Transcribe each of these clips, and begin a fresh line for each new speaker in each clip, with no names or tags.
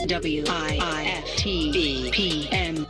WIFTV-PM.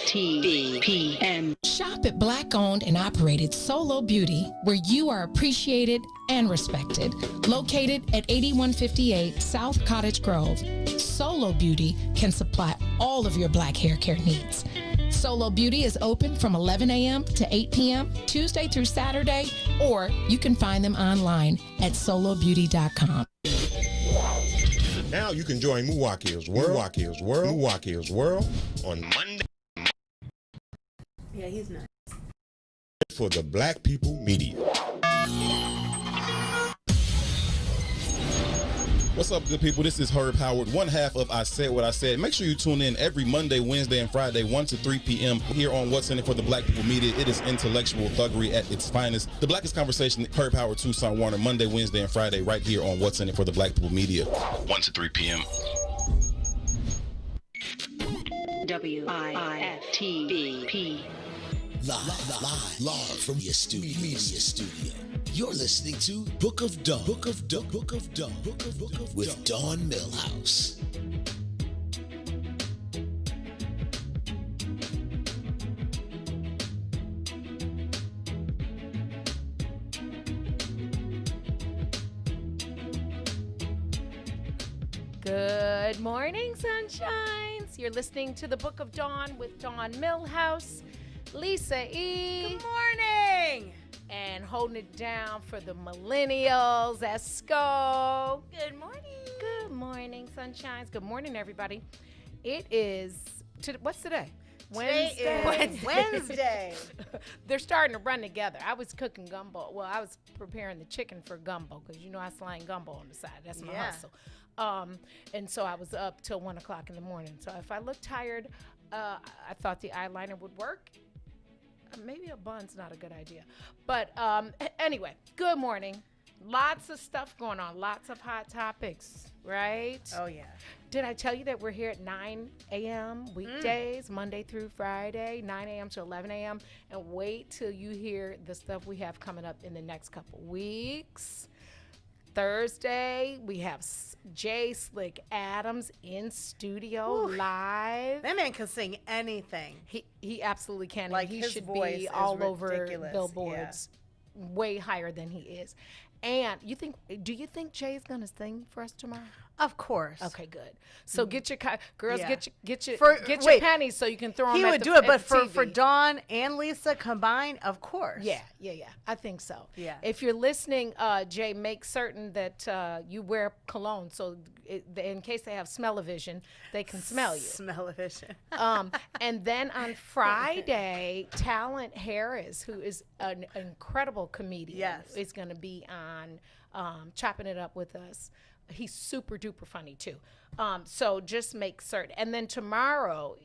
WIFTV-PM.
Shop at Black-owned and operated Solo Beauty, where you are appreciated and respected. Located at 8158 South Cottage Grove, Solo Beauty can supply all of your Black hair care needs. Solo Beauty is open from 11 a.m. to 8 p.m. Tuesday through Saturday, or you can find them online at solobeauty.com.
Now you can join Milwaukee's World on Monday.
Yeah, he's nice.
For the Black People Media.
What's up, good people? This is Herb Howard, one half of I Said What I Said. Make sure you tune in every Monday, Wednesday, and Friday, 1 to 3 p.m. here on What's in It for the Black People Media. It is intellectual thuggery at its finest. The Blackest Conversation, Herb Howard, Tucson Warner, Monday, Wednesday, and Friday, right here on What's in It for the Black People Media, 1 to 3 p.m.
WIFTV-P.
Live from your media studio. You're listening to Book of Dawn. With Dawn Millhouse.
Good morning, sunshines. You're listening to the Book of Dawn with Dawn Millhouse, Lisa E.
Good morning.
And holding it down for the millennials, Esco.
Good morning.
Good morning, sunshines. Good morning, everybody. It is, what's today?
Wednesday.
They're starting to run together. I was cooking gumbo. Well, I was preparing the chicken for gumbo because, you know, I slang gumbo on the side. That's my hustle. And so I was up till 1 o'clock in the morning. So if I look tired, I thought the eyeliner would work. Maybe a bun's not a good idea. But anyway, good morning. Lots of stuff going on. Lots of hot topics, right?
Oh, yeah.
Did I tell you that we're here at 9 a.m. weekdays, Monday through Friday, 9 a.m. to 11 a.m.? And wait till you hear the stuff we have coming up in the next couple weeks. Thursday, we have Jay Slick Adams in studio live.
That man can sing anything.
He absolutely can.
Like,
he
his
should
voice
be
is
all over
ridiculous.
billboards, way higher than he is. And do you think Jay's gonna sing for us tomorrow?
Of course.
Okay, good. So get your girls,
Yeah.
get your
Wait,
panties so you can throw them.
He
at
would
the,
do it,
at
but
the
for
TV.
Dawn and Lisa combined, of course.
Yeah. I think so.
Yeah.
If you're listening, Jay, make certain that you wear cologne so in case they have smell-o-vision, they can smell you.
Smell-o-vision.
And then on Friday, Talent Harris, who is an incredible comedian,
Yes.
is going to be on Chopping It Up with us. He's super duper funny too. So just make certain. And then tomorrow,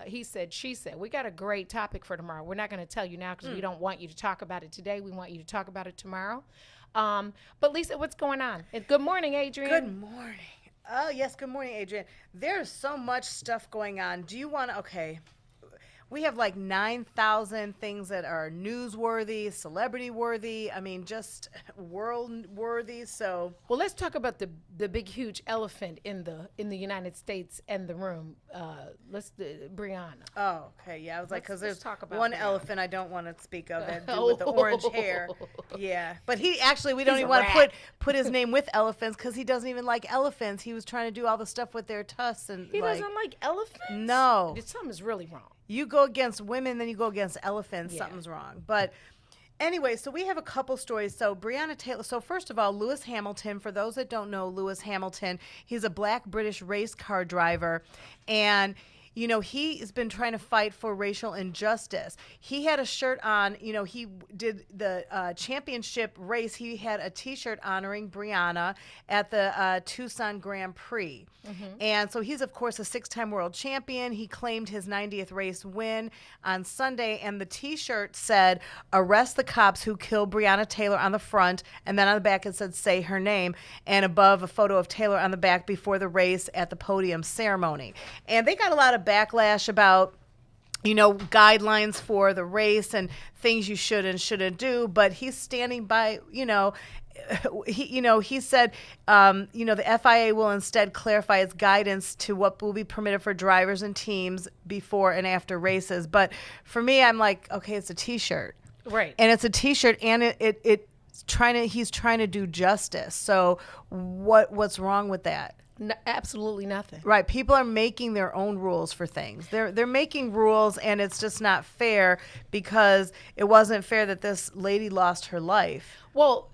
he said, she said, we got a great topic for tomorrow. We're not going to tell you now because we don't want you to talk about it today. We want you to talk about it tomorrow. But Lisa, what's going on? And good morning, Adrian.
Good morning. Oh, yes. Good morning, Adrian. There's so much stuff going on. Do you want to? Okay. We have like 9,000 things that are newsworthy, celebrity worthy. I mean, just world worthy. So,
Well, let's talk about the big huge elephant in the United States and the room. Brianna.
oh, okay. Yeah. I was like, because
Let's
there's
talk about
one
Brianna.
elephant I don't want to speak of that dude with the orange hair. Yeah. But we don't
He's
even
a
want to
rat.
put his name with elephants because he doesn't even like elephants. He was trying to do all the stuff with their tusks and
He doesn't like elephants?
No.
Something's really wrong.
You go against women, then you go against elephants.
Yeah.
Something's wrong. But anyway, so we have a couple stories. So Breonna Taylor. So first of all, Lewis Hamilton. For those that don't know, Lewis Hamilton, he's a black British race car driver, and he's been trying to fight for racial injustice. He had a shirt on, he did the championship race. He had a T-shirt honoring Brianna at the Tucson Grand Prix. And so he's, of course, a 6-time world champion. He claimed his 90th race win on Sunday, and the T-shirt said, "Arrest the cops who killed Breonna Taylor" on the front, and then on the back it said, "Say her name," and above a photo of Taylor on the back before the race at the podium ceremony. And they got a lot of backlash about guidelines for the race and things you should and shouldn't do, but he's standing by, he said, the FIA will instead clarify its guidance to what will be permitted for drivers and teams before and after races. But for me, I'm like, okay, it's a T-shirt.
Right.
And it's a T-shirt, and he's trying to do justice. So what's wrong with that?
No, absolutely nothing.
Right. People are making their own rules for things. They're making rules, and it's just not fair because it wasn't fair that this lady lost her life.
Well,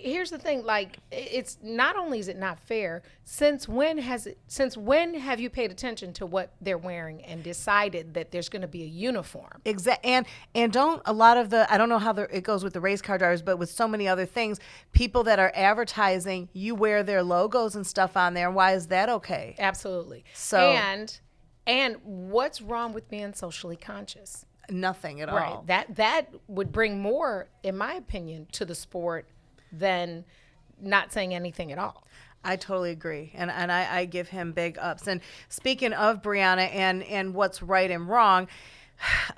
here's the thing, like, it's not only is it not fair, since when have you paid attention to what they're wearing and decided that there's going to be a uniform?
Exactly. And don't a lot of I don't know how it goes with the race car drivers, but with so many other things, people that are advertising, you wear their logos and stuff on there. Why is that okay?
Absolutely.
So
and what's wrong with being socially conscious?
Nothing at
Right.
all.
That would bring more, in my opinion, to the sport than not saying anything at all.
I totally agree. And I give him big ups. And speaking of Brianna and what's right and wrong,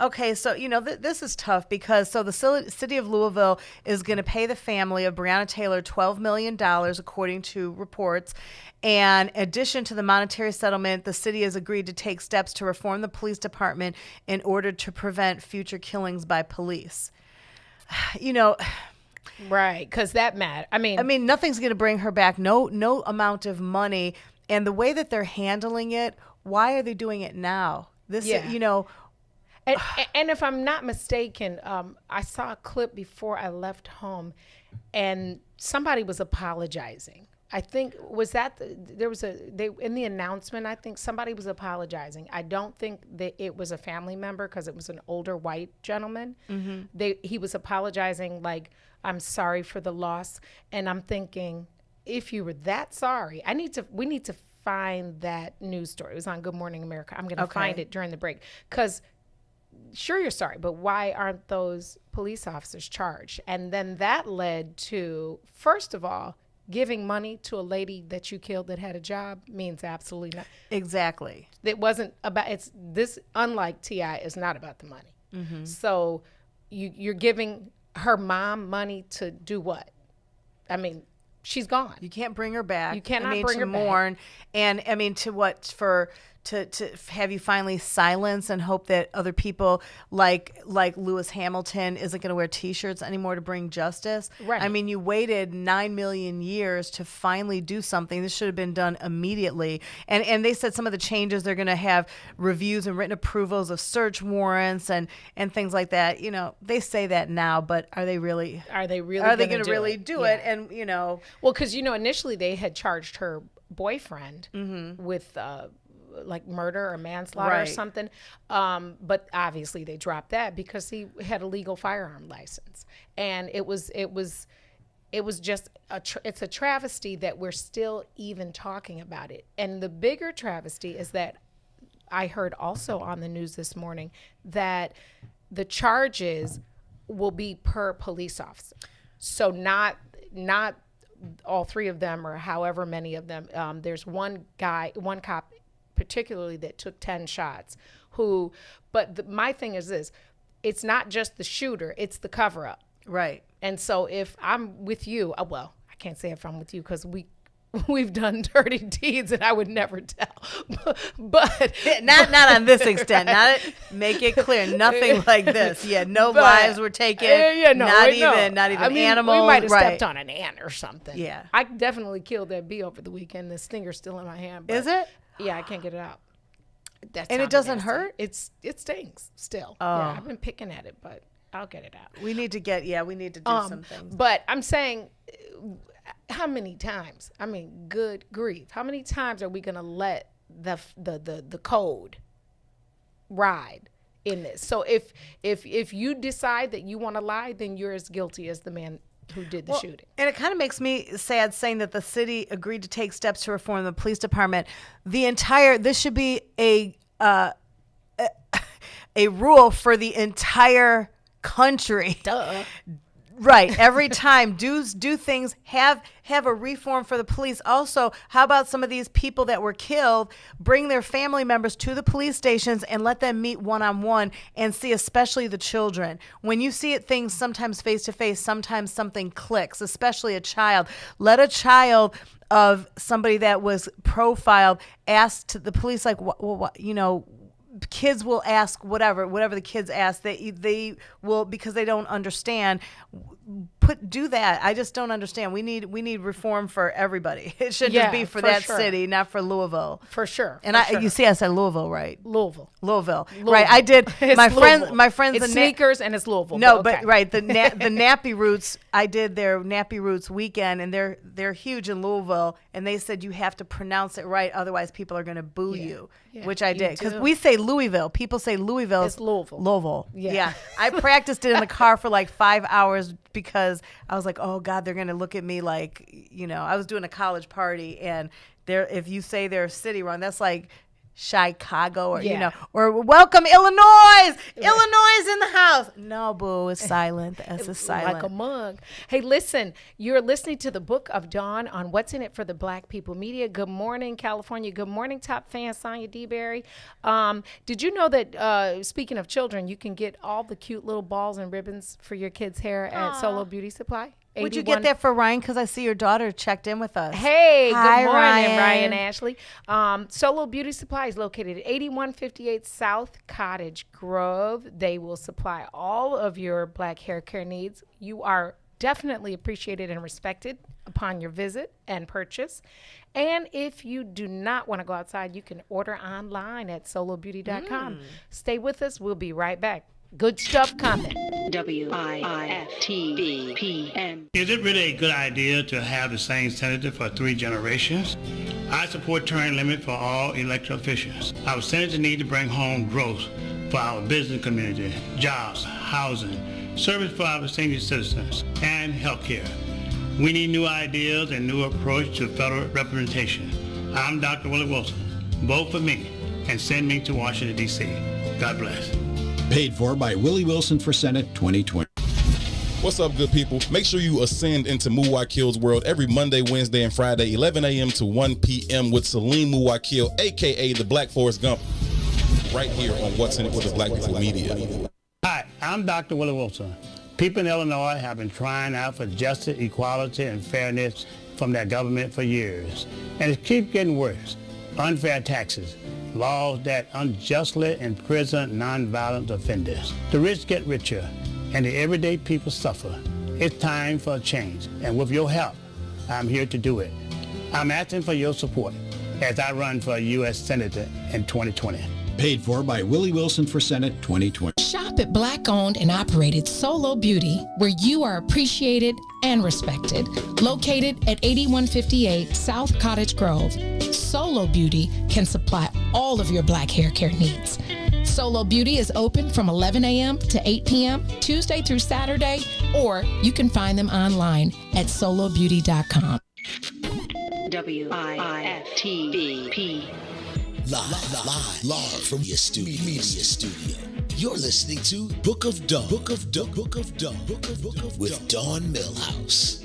okay, so, this is tough because the city of Louisville is going to pay the family of Breonna Taylor $12 million, according to reports. And in addition to the monetary settlement, the city has agreed to take steps to reform the police department in order to prevent future killings by police.
Right, because that matters. I mean,
nothing's going to bring her back. No amount of money. And the way that they're handling it, why are they doing it now?
And if I'm not mistaken, I saw a clip before I left home, and somebody was apologizing. I think in the announcement, I think somebody was apologizing. I don't think that it was a family member because it was an older white gentleman. Mm-hmm. He was apologizing like, "I'm sorry for the loss," and I'm thinking, if you were that sorry, we need to find that news story. It was on Good Morning America. I'm going to find it during the break because. Sure, you're sorry, but why aren't those police officers charged? And then that led to, first of all, giving money to a lady that you killed that had a job means absolutely not.
Exactly.
It wasn't about, unlike T.I., is not about the money. Mm-hmm. So you're giving her mom money to do what? I mean, she's gone.
You can't bring her back.
You cannot bring her
mourn.
back.
And to what, to have you finally silence and hope that other people like Lewis Hamilton isn't going to wear T-shirts anymore to bring justice.
Right.
I mean, you waited 9 million years to finally do something. This should have been done immediately. And they said some of the changes, they're going to have reviews and written approvals of search warrants and things like that. They say that now, but are they really
going to
really do it? And
well, because initially they had charged her boyfriend with like murder or manslaughter or something, but obviously they dropped that because he had a legal firearm license, and it was just it's a travesty that we're still even talking about it. And the bigger travesty is that I heard also on the news this morning that the charges will be per police officer, so not all three of them, or however many of them. There's one cop particularly that took 10 shots. My thing is this: it's not just the shooter; it's the cover up.
Right.
And so if I'm with you, well, I can't say if I'm with you because we've done dirty deeds and I would never tell. but
not on this extent. Make it clear. Nothing like this. Yeah, no lives were taken. Not even animals.
We might have stepped on an ant or something.
Yeah.
I definitely killed that bee over the weekend. The stinger's still in my hand.
Is it?
Yeah, I can't get it out.
And it doesn't hurt?
It stings still.
Oh.
Yeah, I've been picking at it, but I'll get it out.
We need to do some things.
But I'm saying, how many times? I mean, good grief. How many times are we going to let the code ride in this? So if you decide that you want to lie, then you're as guilty as the man who did the shooting.
And it kind of makes me sad saying that the city agreed to take steps to reform the police department. This should be a rule for the entire country.
Duh.
Right. Every time do things, have a reform for the police. Also, how about some of these people that were killed, bring their family members to the police stations and let them meet one-on-one and see, especially the children. When you see things sometimes face to face, sometimes something clicks, especially a child. Let a child of somebody that was profiled ask to the police, like, what kids will ask whatever the kids ask. They will, because they don't understand. Do that. I just don't understand. We need reform for everybody. It should just be for that city, not for Louisville.
For sure.
And you see, I said Louisville, right?
Louisville.
Right. I did. My friends.
It's sneakers and it's Louisville.
No,
but
okay. Right. The Nappy Roots. I did their Nappy Roots weekend, and they're huge in Louisville. And they said you have to pronounce it right, otherwise people are going to boo you. Yeah, which I did, because we say Louisville. People say Louisville.
It's Louisville.
Louisville. Yeah. I practiced it in the car for like 5 hours because I was like, oh God, they're going to look at me like, I was doing a college party, and if you say their city wrong, that's like Chicago or, or welcome Illinois. Illinois in the house. No, boo, it's silent. The S is silent.
Like a mug. Hey, listen, you're listening to the Book of Dawn on What's in It for the Black People Media. Good morning, California. Good morning, top fan Sonia DeBerry. Did you know that, speaking of children, you can get all the cute little balls and ribbons for your kids' hair at Solo Beauty Supply?
Would you get that for Ryan? Because I see your daughter checked in with us.
Hey,
hi,
good morning,
Ryan
Ashley. Solo Beauty Supply is located at 8158 South Cottage Grove. They will supply all of your black hair care needs. You are definitely appreciated and respected upon your visit and purchase. And if you do not want to go outside, you can order online at solobeauty.com. Stay with us. We'll be right back. Good stuff coming.
WIFTBPM.
Is it really a good idea to have the same senator for 3 generations? I support term limit for all elected officials. Our senators need to bring home growth for our business community, jobs, housing, service for our senior citizens, and health care. We need new ideas and new approach to federal representation. I'm Dr. Willie Wilson. Vote for me and send me to Washington, D.C. God bless.
Paid for by Willie Wilson for Senate 2020.
What's up, good people? Make sure you ascend into Muwakil's world every Monday, Wednesday, and Friday, 11 a.m. to 1 p.m. with Salim Muwakil, a.k.a. the Black Forrest Gump, right here on What's in It for the Black People Media.
Hi, I'm Dr. Willie Wilson. People in Illinois have been crying out for justice, equality, and fairness from their government for years. And it keeps getting worse. Unfair taxes, laws that unjustly imprison nonviolent offenders. The rich get richer, and the everyday people suffer. It's time for a change, and with your help, I'm here to do it. I'm asking for your support as I run for U.S. Senator in 2020.
Paid for by Willie Wilson for Senate 2020.
Shop at Black-owned and operated Solo Beauty, where you are appreciated and respected. Located at 8158 South Cottage Grove, Solo Beauty can supply all of your black hair care needs. Solo Beauty is open from 11 a.m. to 8 p.m. Tuesday through Saturday, or you can find them online at solobeauty.com.
WIFTBP.
Live from your media studio. You're listening to Book of Dawn. Book of Dawn with Dawn Millhouse.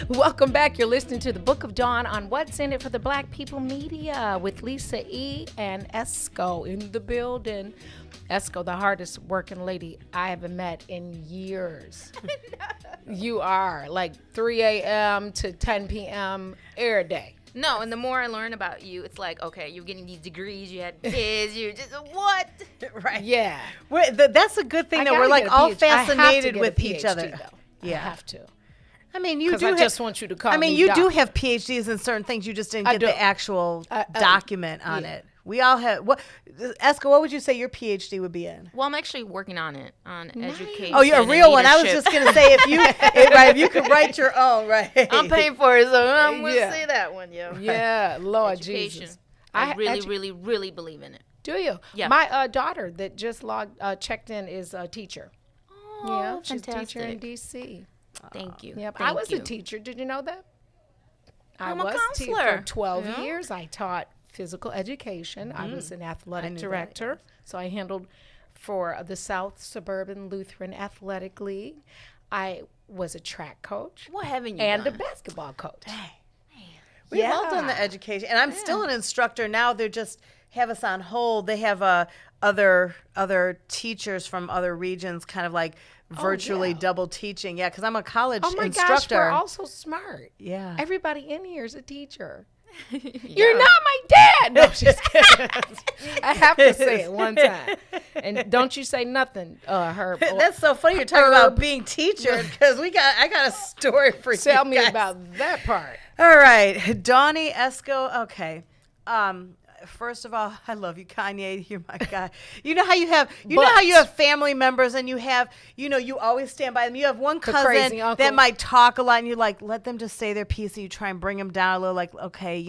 Welcome back. You're listening to the Book of Dawn on What's in It for the Black People Media with Lisa E. and Esco in the building. Esco, the hardest working lady I haven't met in years. You are like 3 a.m. to 10 p.m. every day.
No, and the more I learn about you, it's like, okay, you're getting these degrees, you had kids, you're just, what?
Right.
Yeah.
That's a good thing that we're like all fascinated with each other.
Though.
Yeah.
I have to.
I mean, you do.
I just want you to call me.
I mean, you
doc.
do have PhDs in certain things. You just didn't get the actual document on it. We all have. What, Esco? What would you say your PhD would be in?
Well, I'm actually working on it, on education.
Oh, you're a real one. I was just gonna say if you could write your own, right?
I'm paying for it, so I'm gonna say that one, yo.
Yeah, Lord
Education.
Jesus.
I really believe in it.
Do you?
Yeah.
My daughter that just checked in is a teacher.
Oh,
yeah, she's a
fantastic.
teacher in D.C.
Thank you.
Yep.
Thank
I was
you.
a teacher. Did you know that?
I'm
I
a
was
counselor.
For 12 years. I taught physical education. I was an athletic director. So I handled for the South Suburban Lutheran Athletic League. I was a track coach.
What haven't you
and
done?
a basketball coach.
We've all done the education, and I'm still an instructor now. They're just have us on hold. They have other teachers from other regions, kind of like virtually double teaching. Yeah, because I'm a college instructor.
Gosh, we're all so smart.
Yeah,
everybody in here is a teacher. You're not my dad. No, just kidding. I have to say it one time. And don't you say nothing, Herb.
That's so funny. You're talking about being teacher because I got a story for you.
Tell me
guys.
about that part.
All right, Donnie Esco. Okay. First of all, I love you, Kanye. You're my guy. You know how you have family members and you have, you always stand by them. You have one cousin that might talk a lot and you like, let them just say their piece and you try and bring them down a little like, okay,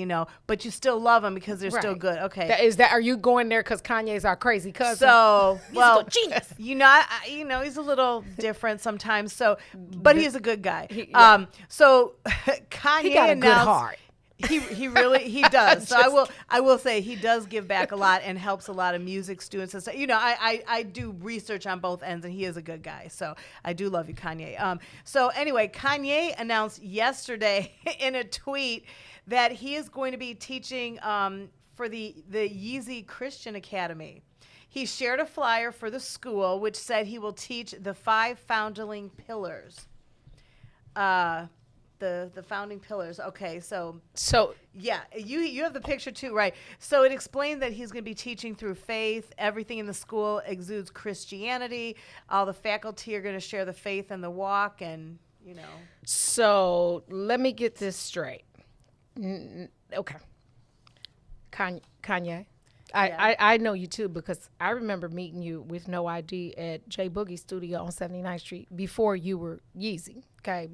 but you still love them because they're still good. Okay.
Are you going there because Kanye's our crazy cousin?
So, well,
genius.
He's a little different sometimes. So, but he's a good guy. So Kanye
he got a
announced,
good heart.
He really does. So I will say he does give back a lot and helps a lot of music students and stuff. I do research on both ends and he is a good guy. So I do love you, Kanye. So anyway, Kanye announced yesterday in a tweet that he is going to be teaching for the Yeezy Christian Academy. He shared a flyer for the school which said he will teach the 5 founding pillars. The founding pillars. Okay, so yeah, you have the picture too, right? So it explained that he's going to be teaching through faith. Everything in the school exudes Christianity. All the faculty are going to share the faith and the walk, and
So let me get this straight. Okay, Kanye. I know you too because I remember meeting you with no ID at J Boogie Studio on 79th Street before you were Yeezy. Okay,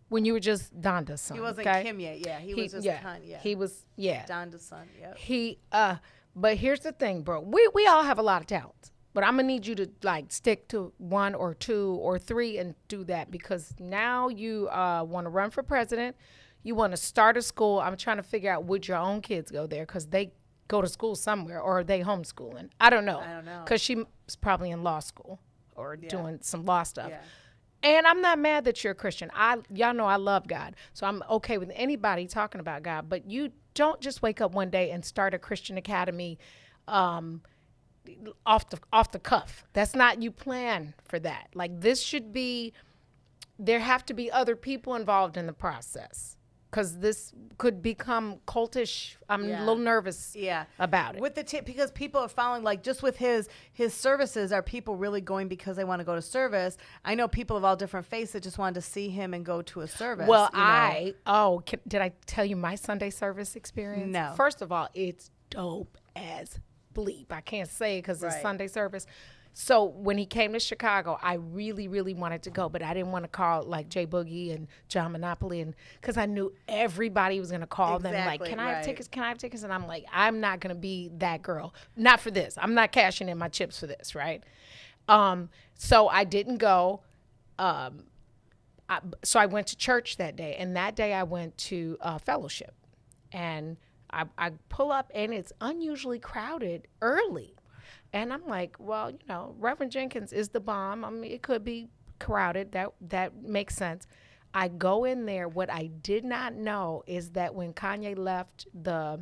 when you were just Donda's son.
He wasn't Kim yet. Yeah, he was just Kanye. Yeah.
He was
Donda's son. Yeah.
But here's the thing, bro. We all have a lot of talents. But I'm gonna need you to like stick to 1 or 2 or 3 and do that because now you want to run for president. You want to start a school. I'm trying to figure out would your own kids go there because they go to school somewhere or are they homeschooling? I don't know. Because she's probably in law school or doing some law stuff. Yeah. And I'm not mad that you're a Christian. Y'all know I love God. So I'm okay with anybody talking about God. But you don't just wake up one day and start a Christian academy off the cuff. That's not, you plan for that. Like this should be, there have to be other people involved in the process. Because this could become cultish. I'm a little nervous about it.
With because people are following, like just with his services, are people really going because they want to go to service? I know people of all different faiths that just wanted to see him and go to a service.
Well, did I tell you my Sunday service experience?
No.
First of all, it's dope as bleep. I can't say it because it's Sunday service. So when he came to Chicago, I really, really wanted to go, but I didn't want to call like Jay Boogie and John Monopoly, and because I knew everybody was going to call them like, can I have tickets? Can I have tickets? And I'm like, I'm not going to be that girl. Not for this. I'm not cashing in my chips for this, right? So I didn't go. So I went to church that day, and that day I went to fellowship, and I pull up, and it's unusually crowded early. And I'm like, well, Reverend Jenkins is the bomb. I mean, it could be crowded. That makes sense. I go in there. What I did not know is that when Kanye left the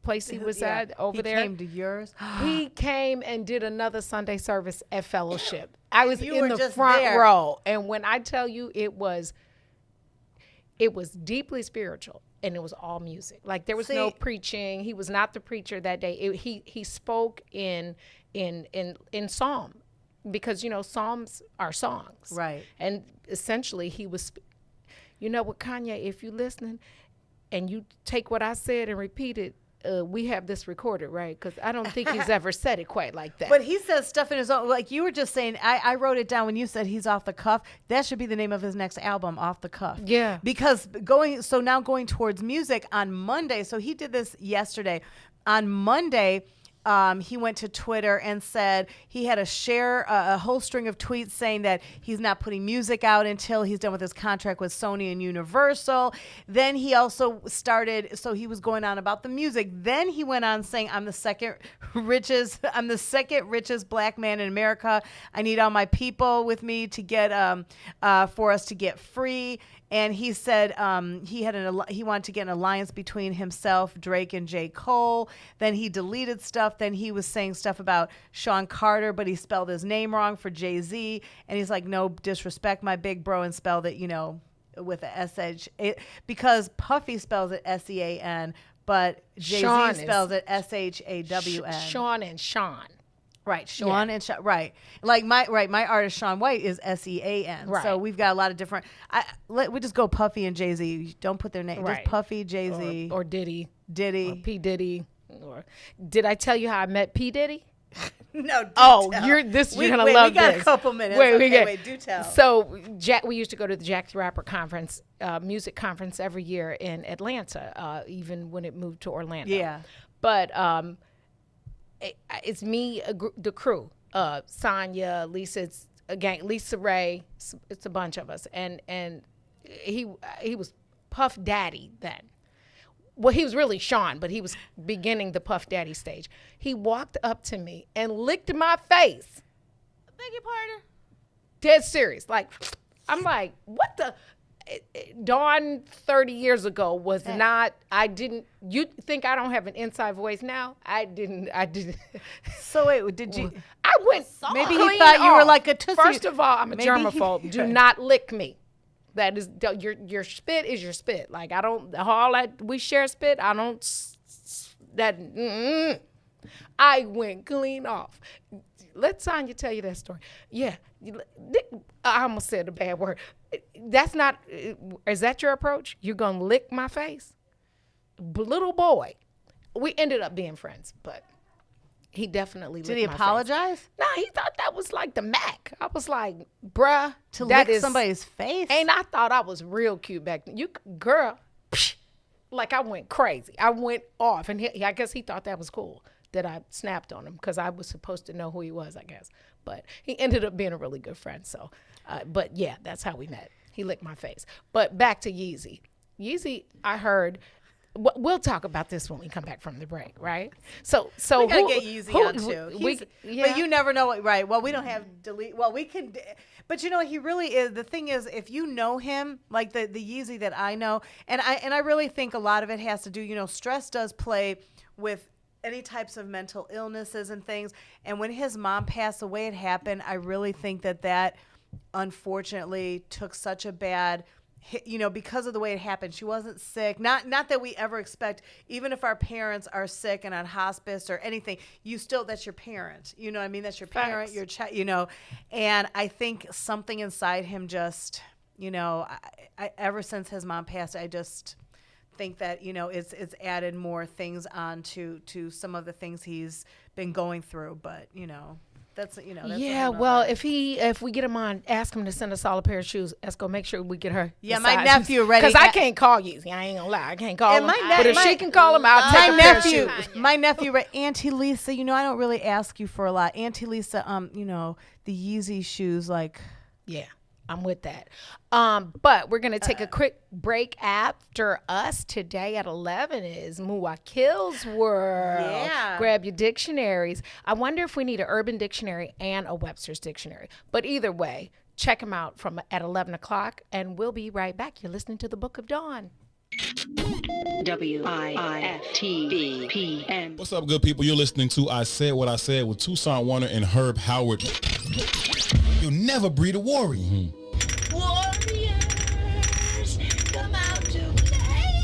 place he was at over there,
he came to yours.
he came and did another Sunday service at Fellowship. I was
You
in
were
the
just
front
there.
row, and when I tell you, it was deeply spiritual, and it was all music. Like there was no preaching. He was not the preacher that day. He spoke in psalm, because psalms are songs,
Right?
And essentially, he was. You know what, Kanye? If you listening, and you take what I said and repeat it, we have this recorded, right? Because I don't think he's ever said it quite like that.
But he says stuff in his own, like you were just saying. I wrote it down when you said he's off the cuff. That should be the name of his next album, Off the Cuff.
Yeah.
Because now going towards music on Monday. So he did this yesterday. On Monday, he went to Twitter and said he had a whole string of tweets saying that he's not putting music out until he's done with his contract with Sony and Universal. Then he also so he was going on about the music. Then he went on saying, I'm the second richest black man in America. I need all my people with me to get, for us to get free. And he said he wanted to get an alliance between himself, Drake, and J. Cole. Then he deleted stuff. Then he was saying stuff about Sean Carter, but he spelled his name wrong for Jay-Z. And he's like, no disrespect, my big bro, and spelled it, with a S-H. Because Puffy spells it S-E-A-N, but Jay-Z spells it S-H-A-W-N.
Sean and Sean.
Right, Sean and Sean. Right, like my artist Sean White is S-E-A-N.
Right.
So we've got a lot of different. We just go Puffy and Jay-Z. Don't put their name.
Right.
Just Puffy, Jay-Z,
or Diddy,
Diddy,
or P Diddy. Or did I tell you how I met P Diddy?
No.
Oh,
tell.
you're gonna love
we
this.
got a couple minutes. Wait, do tell.
So we used to go to the Jack the Rapper conference, music conference every year in Atlanta, even when it moved to Orlando.
Yeah.
But it's me, the crew, Sonya, Lisa, it's a gang, Lisa Ray, it's a bunch of us, and he was Puff Daddy then. Well, he was really Sean, but he was beginning the Puff Daddy stage. He walked up to me and licked my face.
Beg your pardon?
Dead serious. Like, I'm like, what the? Dawn 30 years ago was not, you think I don't have an inside voice now? I didn't.
So wait, did you?
I went
Maybe
clean
he thought you were
off.
like a tussie.
First of all, I'm a
Maybe
germaphobe. Do not lick me. That is, your spit is your spit. Like, I don't, all that, we share spit, I don't, I went clean off. Let Sonya tell you that story. Yeah, I almost said a bad word. That's not, is that your approach? You're going to lick my face? Little boy. We ended up being friends, but he definitely licked my face.
Did he apologize?
No, he thought that was like the Mac. I was like, bruh.
To lick somebody's face?
And I thought I was real cute back then. Girl, psh, like I went crazy. I went off. And I guess he thought that was cool that I snapped on him because I was supposed to know who he was, I guess. But he ended up being a really good friend. So, but yeah, that's how we met. He licked my face. But back to Yeezy. Yeezy, I heard... We'll talk about this when we come back from the break, right? So
we gotta get Yeezy on too. But you never know what, right? Well, we don't have delete. Well, we can, but he really is. The thing is, if you know him, like the Yeezy that I know, and I really think a lot of it has to do. Stress does play with any types of mental illnesses and things. And when his mom passed away, it happened. I really think that unfortunately took such a bad. Because of the way it happened. She wasn't sick. Not that we ever expect, even if our parents are sick and on hospice or anything, that's your parent. You know what I mean? That's your parent, your child, And I think something inside him just, I ever since his mom passed, I just think that, it's added more things on to some of the things he's been going through. But, that's
yeah. Well, if we get him on, ask him to send us all a pair of shoes. Let's go make sure we get her.
Yeah, my nephew ready.
Because I can't call you. I ain't gonna lie. I can't call him. But if she can call him, I'll take a pair of shoes.
My nephew, Auntie Lisa. I don't really ask you for a lot. Auntie Lisa, the Yeezy shoes, like.
Yeah. I'm with that. But we're going to take a quick break. After us today at 11 is Muwakil's World.
Yeah.
Grab your dictionaries. I wonder if we need an Urban Dictionary and a Webster's Dictionary. But either way, check him out at 11 o'clock, and we'll be right back. You're listening to the Book of Dawn.
WIFTBPM.
What's up, good people? You're listening to I Said What I Said with Toussaint Warner and Herb Howard.
You'll never breed a warrior.
Warriors, come out to play.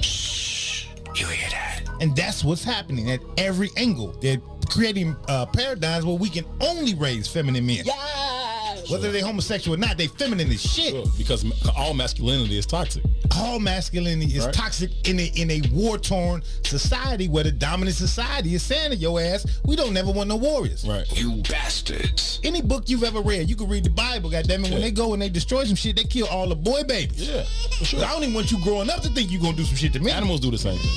Shh. You hear that? And that's what's happening at every angle. They're creating paradigms where we can only raise feminine men. Whether they're homosexual or not, they feminine as shit.
Sure, because all masculinity is toxic.
All masculinity is toxic in a war-torn society where the dominant society is saying to your ass, we don't never want no warriors.
Right.
You bastards. Any book you've ever read, you can read the Bible, goddammit. When they go and they destroy some shit, they kill all the boy babies.
Yeah, for sure.
I don't even want you growing up to think you're going to do some shit to me.
Animals do the same thing.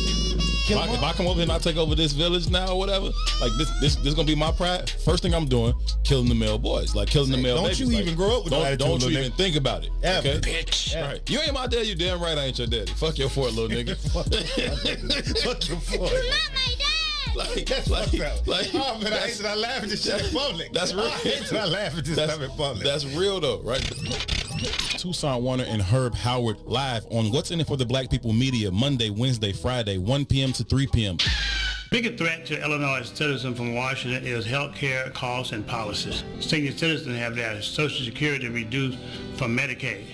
If I come over here and I take over this village now or whatever, like this gonna be my pride. First thing I'm doing, killing the male boys, like killing the male babies.
Don't you even grow up with that attitude,
Don't you
little
even think about it.
Ever.
Okay?
Bitch.
Right. You ain't my daddy, you damn right I ain't your daddy. Fuck your fort, little nigga.
Fuck your fort.
You're not my dad.
That's fucked up. Oh man, I hate that I laugh at this shit in public.
That's real.
I hate that I laugh at this stuff in public.
That's real though, right? Toussaint Warner and Herb Howard live on What's in It for the Black People Media, Monday, Wednesday, Friday, 1 p.m. to 3 p.m.
Biggest threat to Illinois citizens from Washington is health care costs and policies. Senior citizens have their Social Security reduced from Medicaid,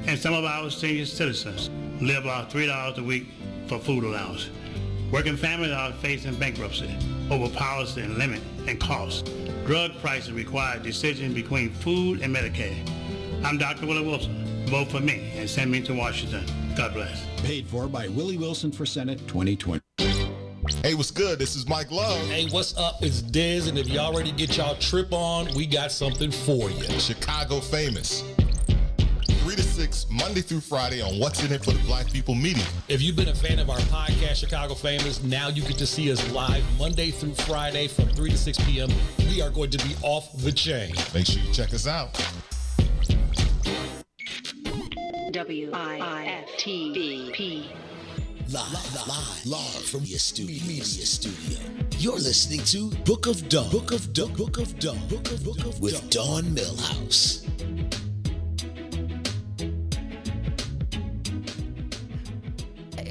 and some of our senior citizens live off $3 a week for food allowance. Working families are facing bankruptcy over policy and limit and costs. Drug prices require decision between food and Medicaid. I'm Dr. Willie Wilson. Vote for me and send me to Washington. God bless.
Paid for by Willie Wilson for Senate 2020.
Hey, what's good? This is Mike Love.
Hey, what's up? It's Diz, and if y'all ready to get y'all trip on, we got something for you.
Chicago Famous. 3 to 6, Monday through Friday on What's in It for the Black People Media.
If you've been a fan of our podcast, Chicago Famous, now you get to see us live Monday through Friday from 3 to 6 p.m. We are going to be off the chain.
Make sure you check us out.
WIFTBP.
Live from your media studio. You're listening to Book of Dawn. Book of Dawn. Book of Dawn. Book of with Dawn Millhouse.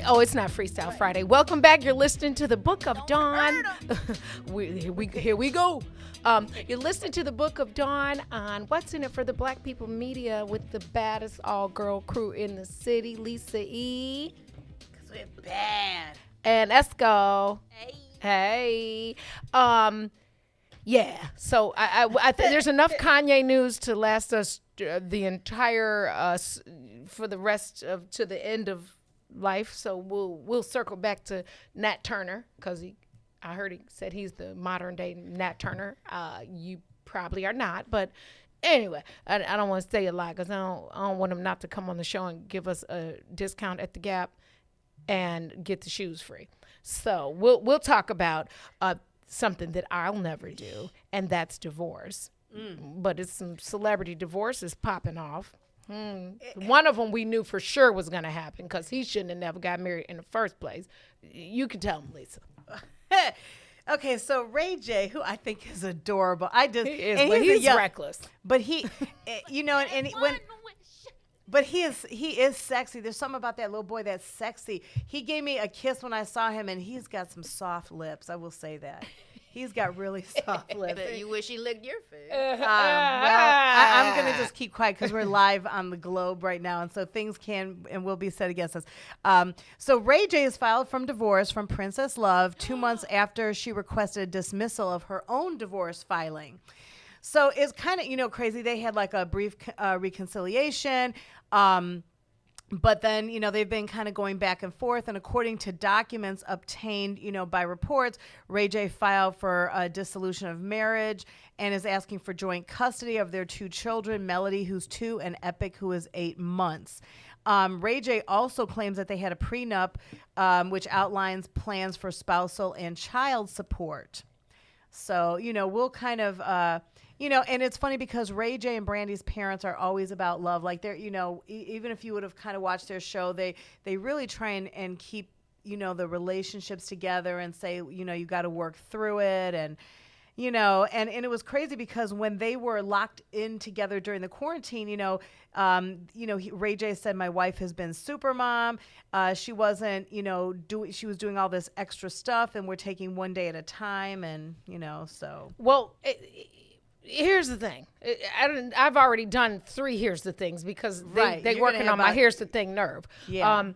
Oh, it's not Freestyle Friday. Welcome back. You're listening to the Book of Dawn. Here we go. You're listening to the Book of Dawn on What's in It for the Black People Media with the baddest all-girl crew in the city, Lisa E.
Because we're bad.
And Esco. Hey. Yeah. So I think there's enough Kanye news to last us the entire for the rest of to the end of life. So we'll circle back to Nat Turner because I heard he said he's the modern day Nat Turner. You probably are not, but anyway, I don't want to say a lot because I don't want him not to come on the show and give us a discount at the Gap and get the shoes free. So we'll talk about something that I'll never do, and that's divorce. But it's some celebrity divorces popping off. One of them we knew for sure was going to happen because he shouldn't have never got married in the first place. You can tell him, Lisa.
Okay, so Ray J, who I think is adorable.
He's reckless.
But he, but he is sexy. There's something about that little boy that's sexy. He gave me a kiss when I saw him, and he's got some soft lips. I will say that. He's got really soft lips.
But you wish he licked your face.
Well, I'm going to just keep quiet because we're live on the Globe right now, and so things can and will be said against us. So Ray J is filed from divorce from Princess Love 2 months after she requested a dismissal of her own divorce filing. So it's kind of, crazy. They had like a brief reconciliation. But then, they've been kind of going back and forth. And according to documents obtained, by reports, Ray J filed for a dissolution of marriage and is asking for joint custody of their 2 children, Melody, who's 2, and Epic, who is 8 months. Ray J also claims that they had a prenup, which outlines plans for spousal and child support. So, we'll kind of... and it's funny because Ray J and Brandy's parents are always about love. Like they're, even if you would have kind of watched their show, they really try and keep, the relationships together and say, you got to work through it. And, and it was crazy because when they were locked in together during the quarantine, Ray J said, my wife has been super mom. She wasn't, she was doing all this extra stuff, and we're taking one day at a time. And, so.
Well, here's the thing. I've already done 3 here's the things because they working on my here's the thing nerve.
Yeah.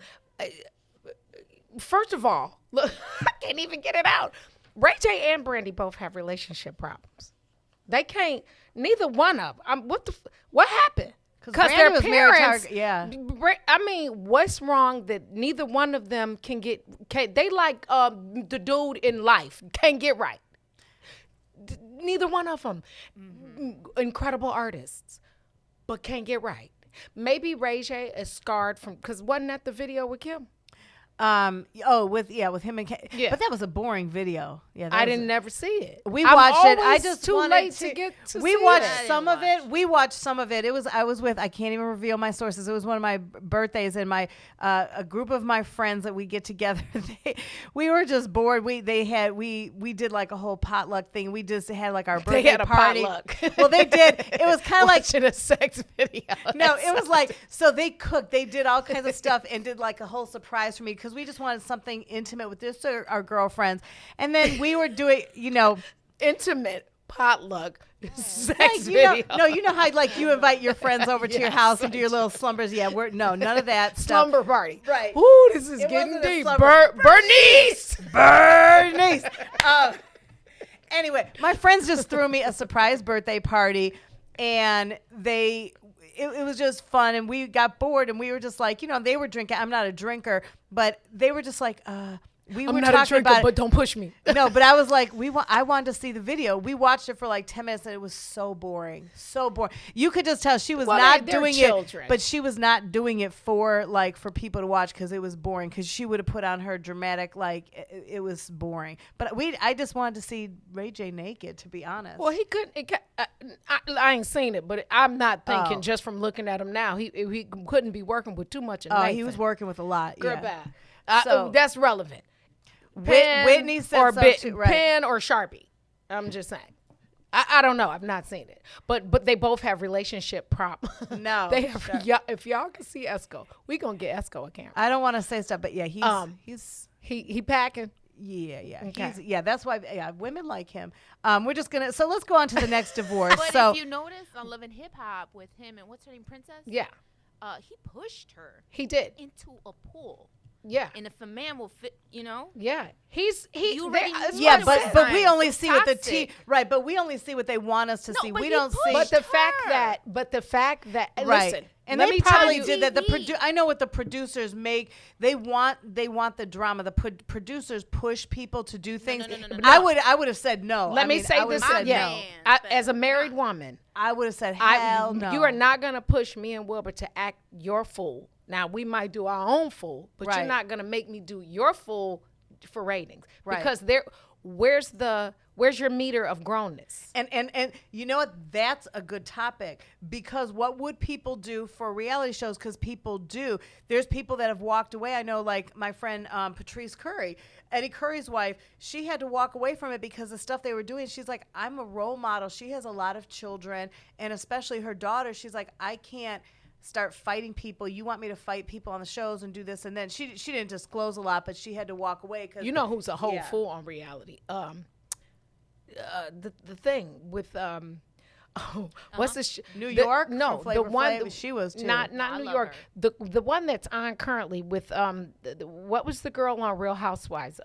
First of all, look, I can't even get it out. Ray J and Brandy both have relationship problems. They can't. Neither one of them. What happened?
Because their parents. Yeah.
I mean, what's wrong that neither one of them can get? They like the dude in Life can't get right. Neither one of them. Incredible artists, but can't get right. Maybe Ray J is scarred from because wasn't that the video with Kim?
With him and Kay.
Yeah.
But that was a boring video. Yeah,
I didn't never see it.
We watched it. I
always
just
too
wanted
late
to
get to
We
see
watched
it.
some of it. We watched some of it. I was with, I can't even reveal my sources. It was one of my birthdays, and my a group of my friends that we get together. We were just bored. We did like a whole potluck thing. We just had like our birthday
They had a
party.
potluck.
Well, they did. It was kind of like
watching a sex video.
no, it was like, so they cooked, they did all kinds of stuff and did like a whole surprise for me because we just wanted something intimate with this our girlfriends. And then we were doing,
intimate potluck sex
like,
video.
you know how like you invite your friends over to your house and do your little slumbers. Yeah, none of that stuff.
Slumber party.
Right.
Ooh, this is
It
getting
wasn't a
deep.
slumber-
Bernice.
Anyway, my friends just threw me a surprise birthday party, and it was just fun, and we got bored, and we were just like, they were drinking. I'm not a drinker, but they were just like, we
I'm
were
not
talking
a drinker,
about it.
but don't push me.
No, but I was like, I wanted to see the video. We watched it for like 10 minutes, and it was so boring. So boring. You could just tell she was not
they're
doing
children.
it, but she was not doing it for people to watch because it was boring, because she would have put on her dramatic, it was boring. But I just wanted to see Ray J naked, to be honest.
Well, he couldn't. I ain't seen it, but I'm not thinking
Oh.
just from looking at him now. He couldn't be working with too much of
Oh,
Nathan.
he was working with a lot.
Girl,
Yeah.
bad.
So-
That's relevant. Pen
Whitney said
or
so too, right.
Pen or Sharpie. I'm just saying. I don't know. I've not seen it, but they both have relationship problems.
No,
they have.
sure.
If y'all can see Esco, we gonna get Esco a camera.
I don't want to say stuff, but yeah,
he packing.
Yeah.
Okay.
That's why women like him. We're just gonna let's go on to the next divorce.
But
so
if you notice on Love and Hip Hop with him and what's her name, Princess?
Yeah.
He pushed her.
He did.
Into a pool.
Yeah.
And if a man will fit,
Yeah. He.
You already
that's
knew
what
it
I'm
was
saying.
but we only
It's
see what the
toxic.
right, but we only see what they want us to see.
but
We
he
don't see.
pushed
But the fact
her.
that
Right.
listen,
And
let
they
me tell
probably
you,
did that. I know what the producers make. They want the drama. The producers push people to do things.
no.
I would have said no.
Let me say
I would
this.
have said
Yeah.
no.
As a married woman,
I would have said hell no.
you are not going to push me and Wilbur to act your fool. Now, we might do our own fool, but you're
Right.
not going to make me do your fool for ratings.
Right.
Because where's your meter of grownness?
And you know what? That's a good topic, because what would people do for reality shows? Because people do. There's people that have walked away. I know, like my friend Patrice Curry, Eddie Curry's wife. She had to walk away from it because the stuff they were doing. She's like, I'm a role model. She has a lot of children, and especially her daughter. She's like, I can't start fighting people. You want me to fight people on the shows and do this, and then she didn't disclose a lot, but she had to walk away. Cause
You know who's a whole
yeah.
fool on reality? The thing with what's this?
New York?
No,
From Flavor
the one
Flav? She was too.
Not
I
New
love
York.
her.
The one that's on currently with what was the girl on Real Housewives?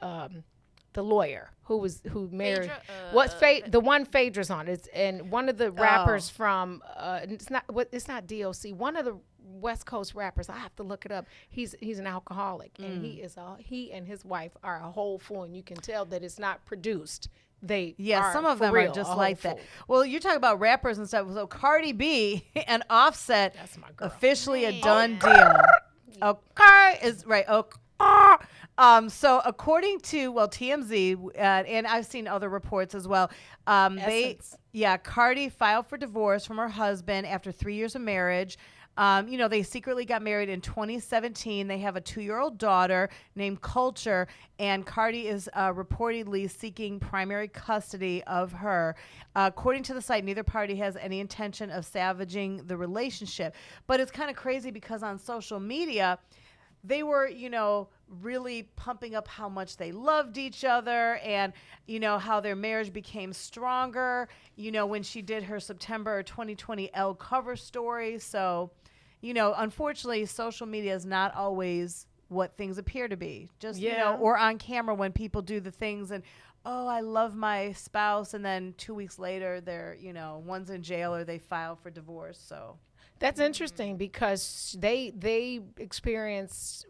The lawyer who married the one Phaedra's on. It's and one of the rappers from it's not DOC. One of the West Coast rappers. I have to look it up. He's an alcoholic, and he and his wife are a whole fool, and you can tell that it's not produced.
Some of them
real,
are just
a
like
whole
that.
fool.
Well, you're talking about rappers and stuff. So Cardi B and Offset,
That's my girl.
officially a done deal. Okay, is right. Okay. So according to TMZ, and I've seen other reports as well. Cardi filed for divorce from her husband after 3 years of marriage. They secretly got married in 2017. They have a 2-year-old daughter named Culture, and Cardi is reportedly seeking primary custody of her. According to the site, neither party has any intention of salvaging the relationship. But it's kind of crazy because on social media, they were, really pumping up how much they loved each other and, how their marriage became stronger, when she did her September 2020 Elle cover story. So, unfortunately, social media is not always what things appear to be. Just, or on camera when people do the things and, oh, I love my spouse. And then 2 weeks later, they're, one's in jail or they file for divorce. So
that's interesting because they experienced,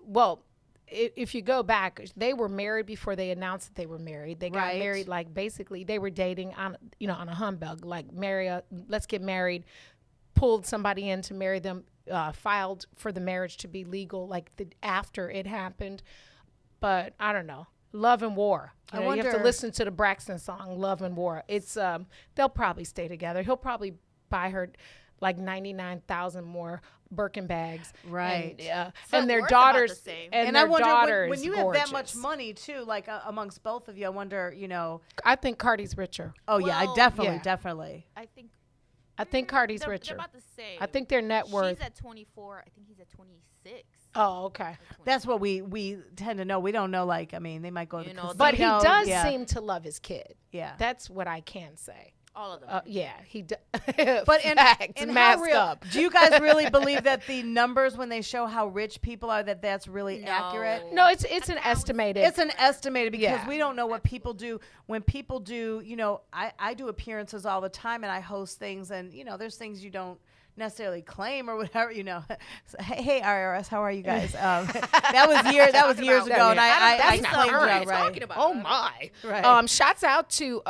if you go back, they were married before they announced that they were married. They got married, like basically they were dating on a humbug, like let's get married, pulled somebody in to marry them, filed for the marriage to be legal after it happened. But I don't know. Love and war. You have to listen to the Braxton song, Love and War. It's they'll probably stay together. He'll probably buy her like 99,000 more Birkin bags,
right?
And their daughters,
and I wonder when you have that much money too, like amongst both of you, I wonder,
I think Cardi's richer.
Oh yeah, I definitely.
I
think Cardi's richer.
They're about the same.
I think their net worth.
She's at 24. I think he's at 26.
Oh, okay.
That's what we tend to know. We don't know. They might go to the casino.
But he does seem to love his kid.
Yeah,
that's what I can say.
All of them.
Yeah, he does.
But in how real, do you guys really believe that the numbers when they show how rich people are, that's really accurate?
No, it's an estimated.
It's an estimated because we don't know what people do. When people do, I do appearances all the time and I host things and, there's things you don't necessarily claim or whatever, So, hey IRS, how are you guys? That was years ago, and I claimed that, right?
Oh my!
Right.
Shouts out to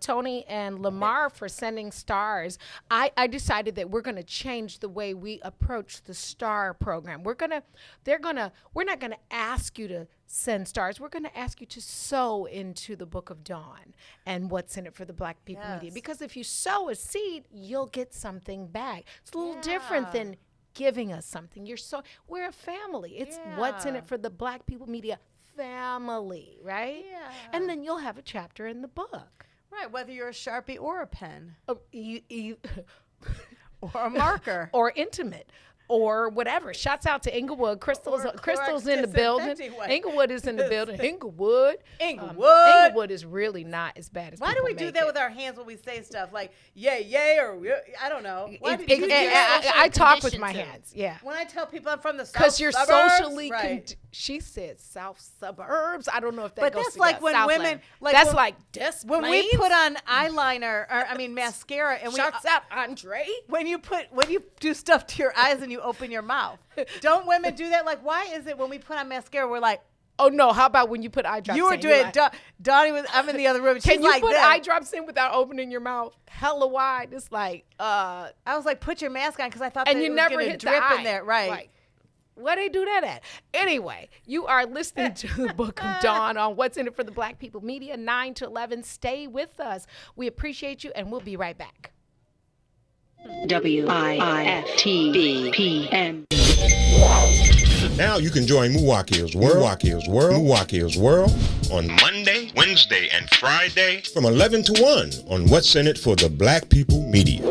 Tony and Lamar for sending stars. I decided that we're going to change the way we approach the star program. We're not going to ask you to send stars. We're going to ask you to sow into the Book of Dawn and what's in it for the Black People Media. Because if you sow a seed, you'll get something back. It's a little different than giving us something. We're a family. It's what's in it for the Black People Media family, right?
Yeah.
And then you'll have a chapter in the book.
Right, whether you're a Sharpie or a pen.
Or a marker. Or intimate. Or whatever. Shouts out to Inglewood. Crystal's in the building. Inglewood is in the building. Inglewood is really not as bad as
Why do we do that with our hands when we say stuff like yay or I don't know?
I talk with my hands. Yeah.
When I tell people I'm from the south
because you're
suburbs,
socially. She said south suburbs. I don't know if that
but
goes
that's like when women
that's like Des
when we put on eyeliner or mascara and
shouts out Andre.
When you do stuff to your eyes and you open your mouth. Don't women do that? Like, why is it when we put on mascara, we're like,
oh no, how about when you put eye drops in?
You were doing it. Donnie was, I'm in the other room.
Can you put eye drops in without opening your mouth hella wide? It's like,
I was like, put your mask on because I thought
and
that
you
it was
never
going to
hit
drip
the eye.
in there. Right.
Like, where they do that at? Anyway, you are listening to the Book of Dawn on What's in It for the Black People Media, 9 to 11. Stay with us. We appreciate you, and we'll be right back.
WIFTBPM.
Now you can join Milwaukee's World on Monday, Wednesday, and Friday from 11 to 1 on What's in It for the Black People Media.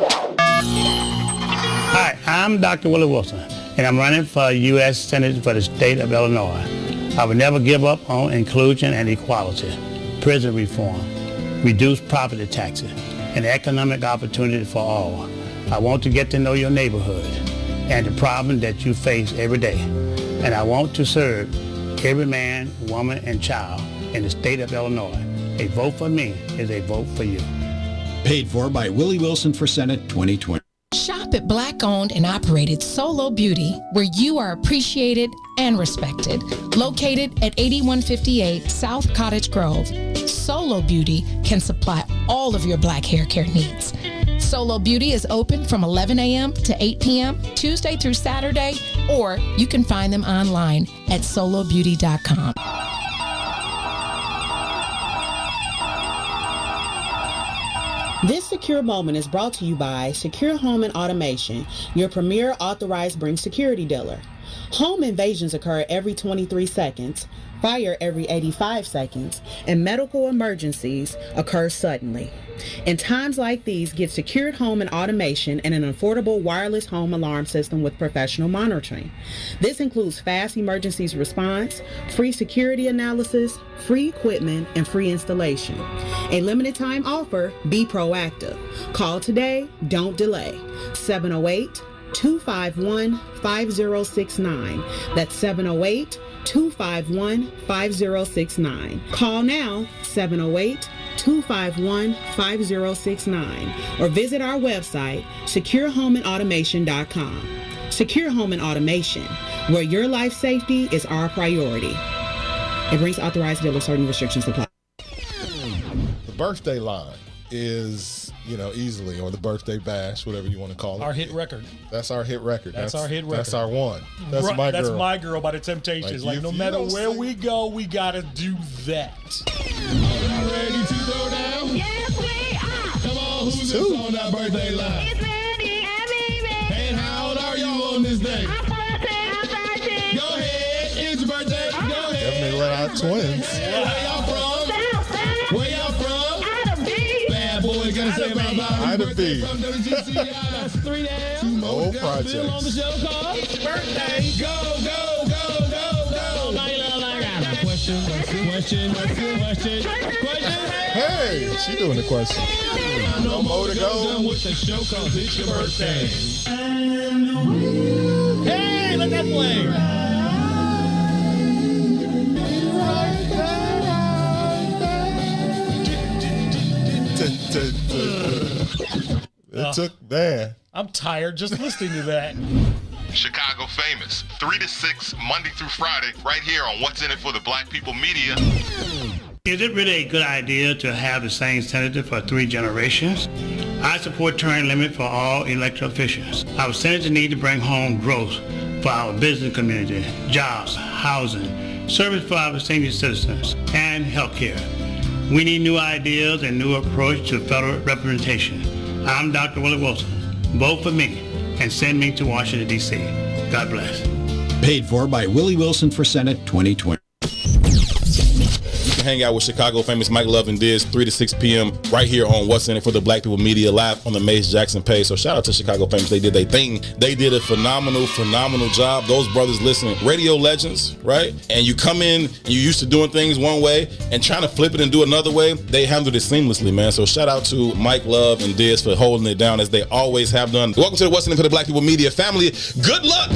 Hi, I'm Dr. Willie Wilson, and I'm running for U.S. Senate for the state of Illinois. I will never give up on inclusion and equality, prison reform, reduced property taxes, and economic opportunity for all. I want to get to know your neighborhood and the problem that you face every day. And I want to serve every man, woman, and child in the state of Illinois. A vote for me is a vote for you.
Paid for by Willie Wilson for Senate 2020.
Shop at Black-owned and operated Solo Beauty, where you are appreciated and respected. Located at 8158 South Cottage Grove, Solo Beauty can supply all of your black hair care needs. Solo Beauty is open from 11 a.m. to 8 p.m. Tuesday through Saturday, or you can find them online at solobeauty.com.
This secure moment is brought to you by Secure Home and Automation, your premier authorized Bring security dealer. Home invasions occur every 23 seconds, fire every 85 seconds, and medical emergencies occur suddenly. In times like these, get secured home and automation and an affordable wireless home alarm system with professional monitoring. This includes fast emergencies response, free security analysis, free equipment, and free installation. A limited time offer, be proactive. Call today, don't delay. 708-251-5069. That's 708-251-5069. Call now, 708-251-5069, or visit our website, securehomeandautomation.com. Secure Home and Automation, where your life safety is our priority. It brings authorized dealer, certain restrictions apply.
The birthday line is, easily, or the birthday bash, whatever you want to call it.
Our hit record.
That's our hit record.
That's our hit record.
That's our one. That's my girl.
That's my girl by the Temptations. Like no matter where we go, we gotta do that.
Ready to go down?
Yes, we are.
Come on, who's on that birthday line?
It's Mandy and Mimi.
And how old are you on this day?
I'm 13.
Go ahead. It's your birthday. Go ahead. Definitely let out twins. Where y'all from? Where y'all from? Bad boy, gotta say about Ida B. From WGCI. 3 down. Two more projects. Bill on the show called. It's your birthday. Go, go, go, go, go. Question. Hey, she doing the question. No more to go. With the show called It's Your Birthday.
Hey, let that play.
It took that.
I'm tired just listening to that.
Chicago Famous, 3 to 6, Monday through Friday, right here on What's in It for the Black People Media.
Is it really a good idea to have the same senator for 3 generations? I support term limit for all elected officials. Our senators need to bring home growth for our business community, jobs, housing, service for our senior citizens, and health care. We need new ideas and new approach to federal representation. I'm Dr. Willie Wilson. Vote for me and send me to Washington, D.C. God bless.
Paid for by Willie Wilson for Senate 2020.
You can hang out with Chicago Famous Mike Love and Diz 3 to 6 p.m. right here on What's in It for the Black People Media, live on the Mace Jackson page. So shout out to Chicago Famous. They did their thing. They did a phenomenal job. Those brothers, listen, radio legends, right? And you come in and you're used to doing things one way and trying to flip it and do another way. They handled it seamlessly, man. So shout out to Mike Love and Diz for holding it down as they always have done. Welcome to the What's in It for the Black People Media family. Good luck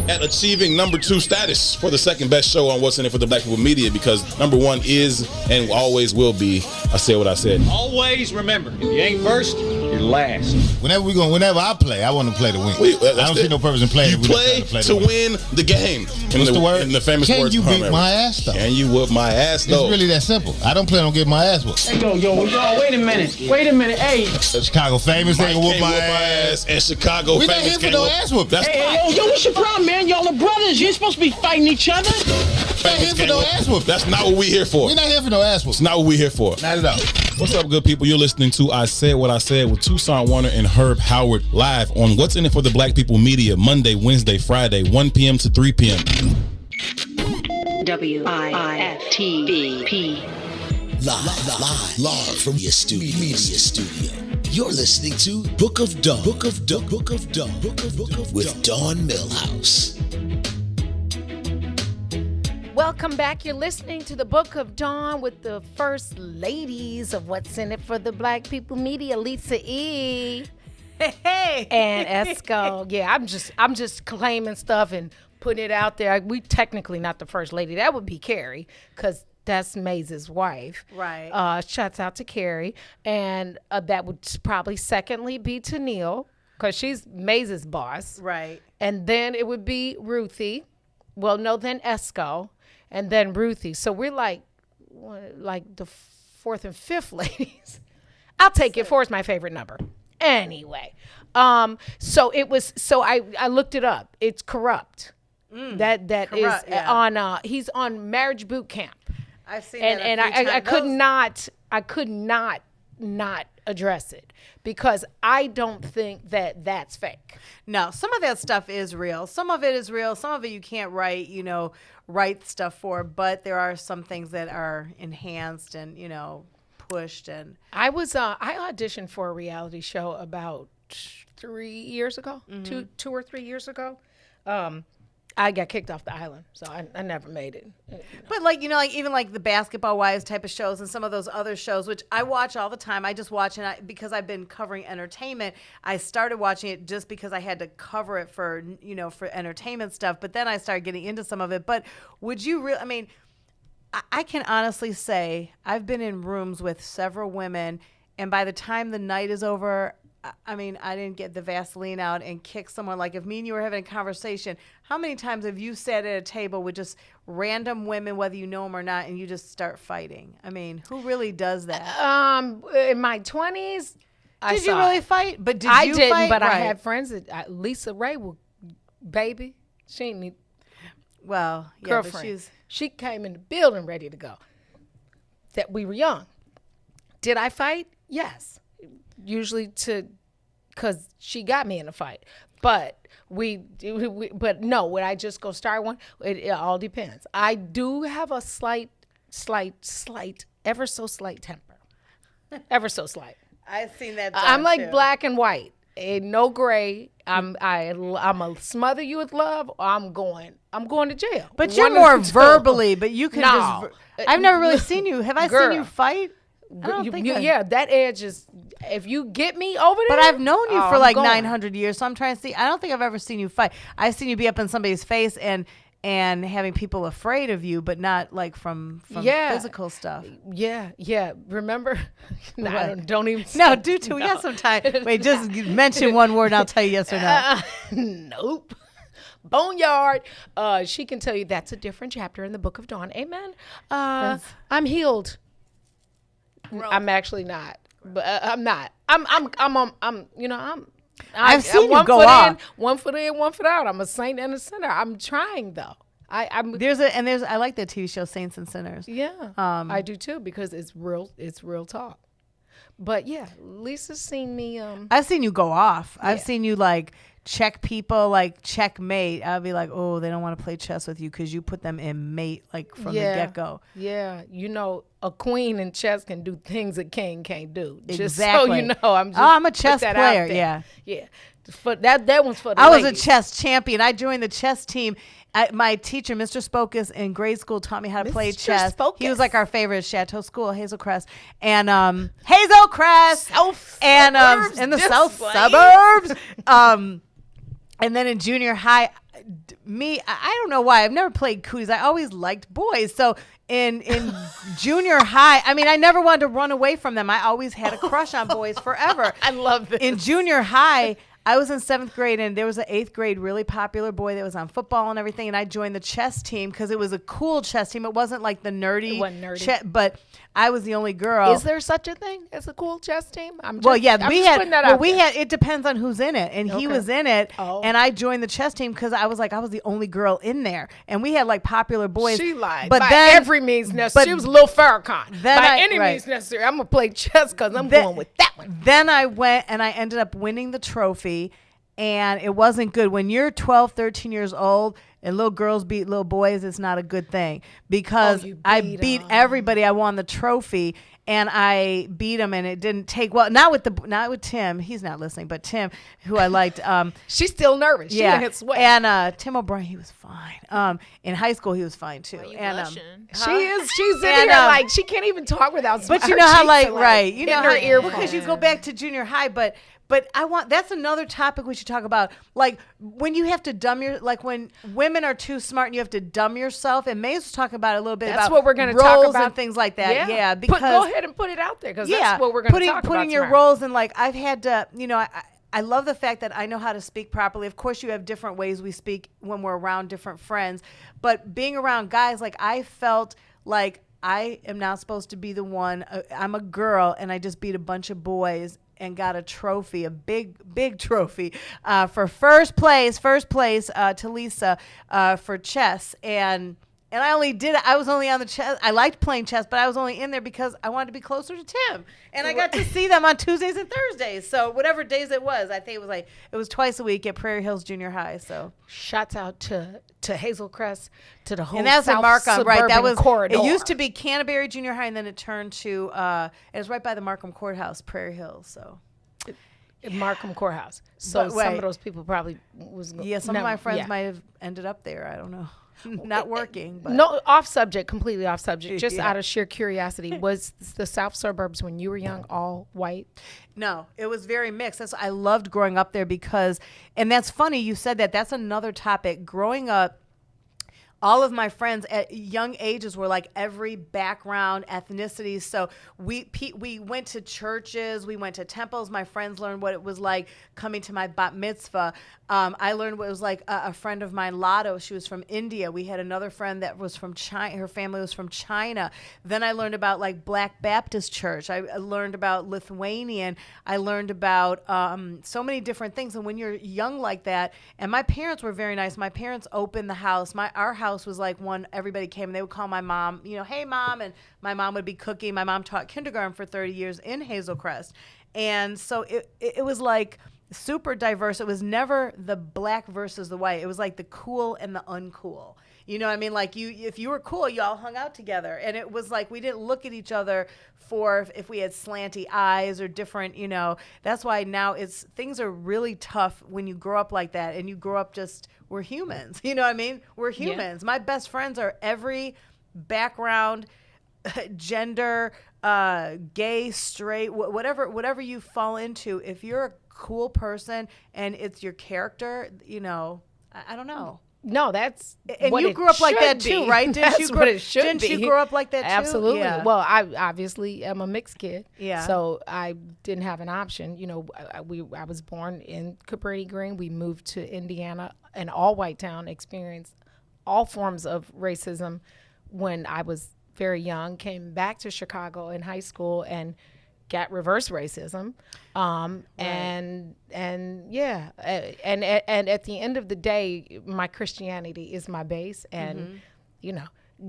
at achieving number 2 status for the second best show on What's in It for the Black People Media, because number 1 is and always will be I Said What I Said.
Always remember, if you ain't first, you're last.
Whenever I play, I want to play to win. I don't see no purpose in playing.
You play to win the game.
What's the word?
In the famous
Can
words
you
of
beat
Herman.
my ass though?
Can you whoop my ass though?
It's really that simple. I don't plan on getting my ass whooped.
Hey, yo, wait a minute. Hey.
Chicago Famous ain't gonna whoop my ass.
And Chicago
we
Famous
not here for no ass whoop.
Hey, what's your problem, man? Y'all are brothers. You ain't supposed to be fighting each other.
We not here for no ass whoop.
That's not what we here for.
We're not here for no ass whoop.
It's not what we here for.
Not at all.
What's up, good people? You're listening to I Said What I Said with Tucson Warner and Herb Howard live on What's in It for the Black People Media, Monday, Wednesday, Friday, 1 p.m. to 3 p.m.
WIFTV.
Live from your media studio. You're listening to Book of Dawn. Book of with Dawn Millhouse.
Welcome back. You're listening to the Book of Dawn with the first ladies of What's in It for the Black People Media, Lisa E.
Hey.
And Esco. Yeah, I'm just claiming stuff and putting it out there. We technically not the first lady. That would be Carrie, because that's Maze's wife.
Right.
Shouts out to Carrie. And that would probably secondly be to Neil, because she's Maze's boss.
Right.
And then it would be Ruthie. Well, no, then Esco. And then Ruthie. So we're like the 4th and 5th ladies. I'll take it. 4 is my favorite number. Anyway, so it was. So I looked it up. It's Corrupt. That
Corrupt,
is
yeah.
on. He's on Marriage Boot Camp.
I've seen
and
that.
I could not address it, because I don't think that that's fake.
No, some of that stuff is real. Some of it is real. Some of it you can't write stuff for, but there are some things that are enhanced and, pushed. And
I auditioned for a reality show about 3 years ago, 2 or 3 years ago. I got kicked off the island, so I never made it.
But even the Basketball Wives type of shows and some of those other shows, which I watch all the time. I just watch because I've been covering entertainment. I started watching it just because I had to cover it for entertainment stuff. But then I started getting into some of it. But would you really? I mean, I can honestly say I've been in rooms with several women, and by the time the night is over, I mean, I didn't get the Vaseline out and kick someone. Like, if me and you were having a conversation, how many times have you sat at a table with just random women, whether you know them or not, and you just start fighting? I mean, who really does that?
In my 20s,
did you really fight? But
I
you
didn't,
fight?
but I
Right.
had friends that Lisa Ray, baby, she ain't need.
Well, yeah,
girlfriend.
but
She came in the building ready to go. That we were young. Did I fight? Yes. Usually because she got me in a fight. But but no, would I just go start one? It all depends. I do have a slight, ever so slight temper. Ever so slight.
I've seen that.
I'm like
too.
black and white. Ain't no gray. I'm a smother you with love, or I'm going to jail.
But you're
One of
more
the two.
verbally. But you can
No.
I've never really seen you. Have I
Girl.
seen you fight? I don't think I-
Yeah, that edge is. If you get me over there,
But I've known you for
I'm
like
going.
900 years, so I'm trying to see. I don't think I've ever seen you fight. I've seen you be up in somebody's face and having people afraid of you, but not like from physical stuff.
Yeah. Remember? No, I don't even.
No, do too. We got some time. Wait, just mention one word and I'll tell you yes or no.
Nope. Boneyard. She can tell you that's a different chapter in the Book of Dawn. Amen. I'm healed. I'm actually not, but I'm not.
I've seen you
one
go
foot
off.
in, 1 foot in, 1 foot out. I'm a saint and a sinner. I'm trying though. I
like that TV show Saints and Sinners.
Yeah, I do too, because it's real talk. But yeah, Lisa's seen me.
I've seen you go off.
Yeah.
I've seen you like check people, like checkmate. I'll be like, oh, they don't want to play chess with you because you put them in mate like from the get-go.
Yeah, a queen in chess can do things a king can't do. Just so
Exactly.
you know,
I'm a chess
put that out
player.
there.
Yeah.
Yeah. For that one's for the
I was a
ladies.
chess champion. I joined the chess team. My teacher, Mr. Spokus, in grade school taught me how to play
Mr.
chess.
Spokus.
He was like our favorite at Chateau School, Hazel Crest. And Hazel Crest! And in the south suburbs. And then in junior high, I don't know why. I've never played cooties. I always liked boys. So in junior high, I mean, I never wanted to run away from them. I always had a crush on boys forever.
I love this.
In junior high, I was in 7th grade, and there was an 8th grade really popular boy that was on football and everything, and I joined the chess team because it was a cool chess team. It wasn't like the nerdy.
It wasn't nerdy.
But I was the only girl.
Is there such a thing as a cool chess team? I'm
Well, yeah,
I'm
we
just
had.
putting that
Well,
out
we
there.
had. It depends on who's in it, and he
Okay.
was in it,
Oh.
and I joined the chess team because I was the only girl in there, and we had like popular boys.
She lied.
but
By
then
every means necessary.
but
She was a little Farrakhan.
then
By
I-
any
right.
means necessary. I'm gonna play chess because I'm
Then-
going with that one.
Then I went and I ended up winning the trophy, and it wasn't good. When you're 12, 13 years old and little girls beat little boys, it's not a good thing because
you
I
beat
beat
'em.
everybody. I won the trophy. And I beat him, and it didn't take well. Not with Tim. He's not listening, but Tim, who I liked.
She's still nervous. She
Yeah,
done hit sweat.
and Tim O'Brien, he was fine. In high school, he was fine too.
Why you
And
blushing?
She is. She's in
And,
here
um,
she can't even talk without.
But
her
you know how,
cheeks
like,
are,
right? You know
in
how
her earphone.
because you go back to junior high, but that's another topic we should talk about. Like when you have to when women are too smart and you have to dumb yourself. And Maze was talking about it a little bit.
That's
about
what we're going to
roles
talk about
and things like that. Yeah,
Put-
because
go ahead and put it out there because that's what we're going to talk about.
Putting your
tomorrow.
roles in, like, I've had to, I love the fact that I know how to speak properly. Of course, you have different ways we speak when we're around different friends, but being around guys, like, I felt like I am not supposed to be the one. I'm a girl, and I just beat a bunch of boys and got a trophy, a big trophy for first place to Lisa for chess. And And I was only on the chess. I liked playing chess, but I was only in there because I wanted to be closer to Tim. And I got to see them on Tuesdays and Thursdays. So whatever days it was, I think it was twice a week at Prairie Hills Junior High. So
shouts out to Hazelcrest, to the whole
and that's
South
a Markham, right? That was
corridor.
It used to be Canterbury Junior High, and then it turned to it was right by the Markham Courthouse, Prairie Hills. So
Markham Courthouse. So some
right.
of those people probably was
some of my friends might have ended up there. I don't know. Not working. But.
No, completely off subject. Just out of sheer curiosity, was the South suburbs when you were young all white?
No, it was very mixed. I loved growing up there because, and that's funny you said that. That's another topic. Growing up, all of my friends at young ages were like every background, ethnicity. So we went to churches, we went to temples. My friends learned what it was like coming to my bat mitzvah. I learned what it was like. A friend of mine, Lotto, she was from India. We had another friend that was from China. Her family was from China. Then I learned about like Black Baptist Church. I learned about Lithuanian. I learned about so many different things. And when you're young like that, and my parents were very nice. My parents opened the house. Our house was like one, everybody came and they would call my mom, hey mom, and my mom would be cooking. My mom taught kindergarten for 30 years in Hazel Crest. And so it was like super diverse. It was never the black versus the white. It was like the cool and the uncool. You know what I mean? Like if you were cool, you all hung out together. And it was like we didn't look at each other for if we had slanty eyes or different, That's why now things are really tough when you grow up like that and you grow up we're humans. You know what I mean? We're humans. Yeah. My best friends are every background, gender, gay, straight, whatever you fall into. If you're a cool person and it's your character, I don't know.
No, that's
and
what
you grew up like that too, right?
Didn't you
grow up like that too?
Absolutely.
Yeah.
Well, I obviously am a mixed kid.
Yeah.
So I didn't have an option. I was born in Cabrini Green. We moved to Indiana, an all-white town. Experienced all forms of racism when I was very young. Came back to Chicago in high school and got reverse racism, right. and at the end of the day, my Christianity is my base, and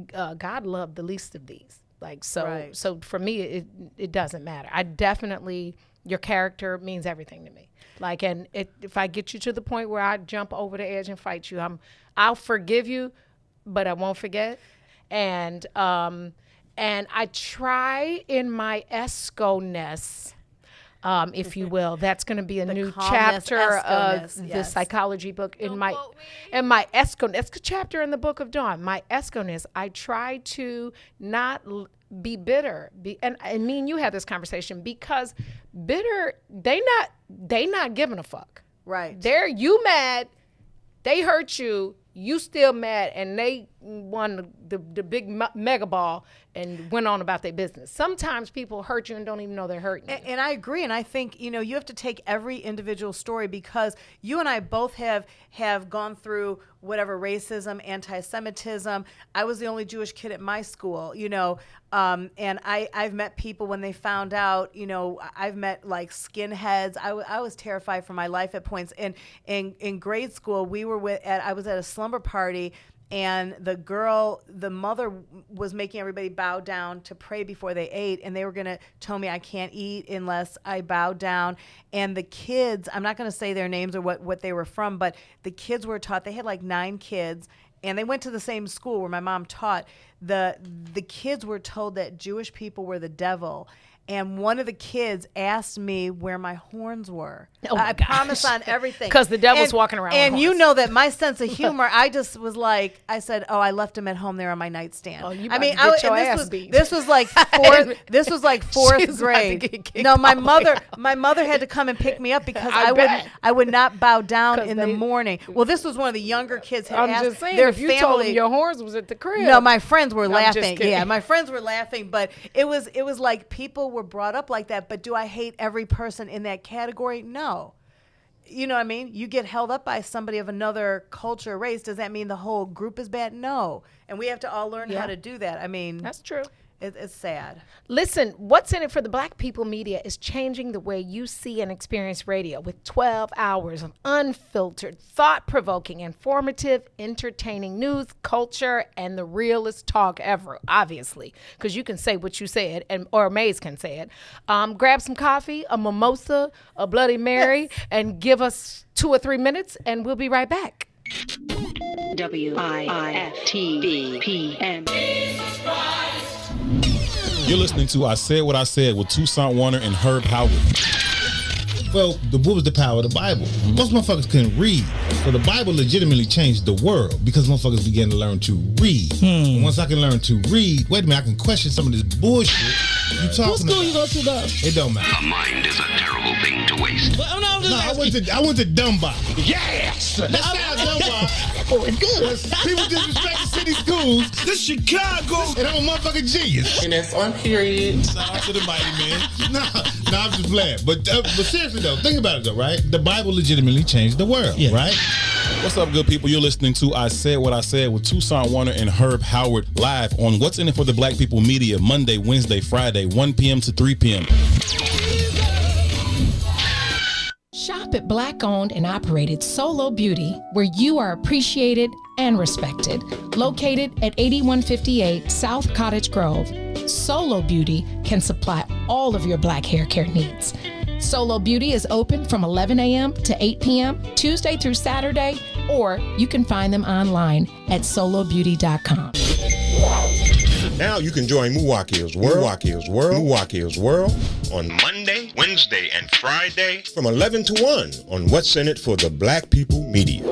God loved the least of these. So for me, it doesn't matter. Your character means everything to me. If I get you to the point where I jump over the edge and fight you, I'll forgive you, but I won't forget, and I try in my ESCO-ness, if you will. That's going to be a new chapter of the psychology book in my ESCO-ness chapter in the Book of Dawn. My ESCO-ness, I try to not be bitter. And me and you had this conversation because bitter, they not giving a fuck.
Right.
You mad, they hurt you. You still mad, and they won the big mega ball and went on about their business. Sometimes people hurt you and don't even know they're hurting you.
And I agree, and I think you have to take every individual story because you and I both have gone through whatever racism, anti-Semitism. I was the only Jewish kid at my school, and I've met people when they found out, I've met like skinheads. I was terrified for my life at points. And in grade school, I was at a slumber party, and the mother was making everybody bow down to pray before they ate, and they were going to tell me I can't eat unless I bow down. And the kids, I'm not going to say their names or what they were from, but the kids were taught, they had like 9 kids, and they went to the same school where my mom taught. The kids were told that Jewish people were the devil. And one of the kids asked me where my horns were.
Oh my
I
gosh.
promise on everything.
Because the devil's walking around
And
with
you
horns.
know that my sense of humor, I just was like, I said, I left them at home. They're on my nightstand.
Oh, you
I
about
mean,
to get your ass beat.
this was like fourth
She's about to
grade.
get kicked
No, my
off.
mother had to come and pick me up because
I
I would not bow down
'Cause
in the morning. Well, this was one of the younger kids had
I'm
asked
just saying,
their
if you
family.
told them your horns was at the crib.
No, my friends were
I'm just
laughing.
kidding.
Yeah, my friends were laughing, but it was like people were brought up like that. But do I hate every person in that category? No. You know what I mean? You get held up by somebody of another culture or race. Does that mean the whole group is bad? No. And we have to all learn how to do that. I mean,
That's true.
It's sad.
Listen, What's in It for the Black People Media is changing the way you see and experience radio with 12 hours of unfiltered, thought-provoking, informative, entertaining news, culture, and the realest talk ever, obviously, because you can say what you said, or Maze can say it. Grab some coffee, a mimosa, a Bloody Mary, and give us 2 or 3 minutes, and we'll be right back.
WIFTBPM.
You're listening to I Said What I Said with Toussaint Warner and Herb Howard.
Well, what was the power of the Bible? Most motherfuckers couldn't read. So the Bible legitimately changed the world because motherfuckers began to learn to read. And once I can learn to read, wait a minute, I can question some of this bullshit you talking
What school
about.
you go to, though?
It don't matter.
A mind is a terrible thing to waste.
Well, no,
I went to Dunbar. Yes! Let's say Dunbar.
Oh, it's good.
People disrespect the city schools. This Chicago. And I'm a motherfucking genius.
And that's on period.
Shout out to the mighty man.
Nah, I'm just playing. But seriously though, think about it though, right? The Bible legitimately changed the world, right?
What's up, good people? You're listening to I Said What I Said with Toussaint Warner and Herb Howard live on What's in It for the Black People Media, Monday, Wednesday, Friday, 1 p.m. to 3 p.m.
Shop at Black-owned and operated Solo Beauty, where you are appreciated and respected. Located at 8158 South Cottage Grove, Solo Beauty can supply all of your black hair care needs. Solo Beauty is open from 11 a.m. to 8 p.m. Tuesday through Saturday, or you can find them online at solobeauty.com.
Now you can join Milwaukee's World on Monday, Wednesday, and Friday from 11 to 1 on What's in It for the Black People Media.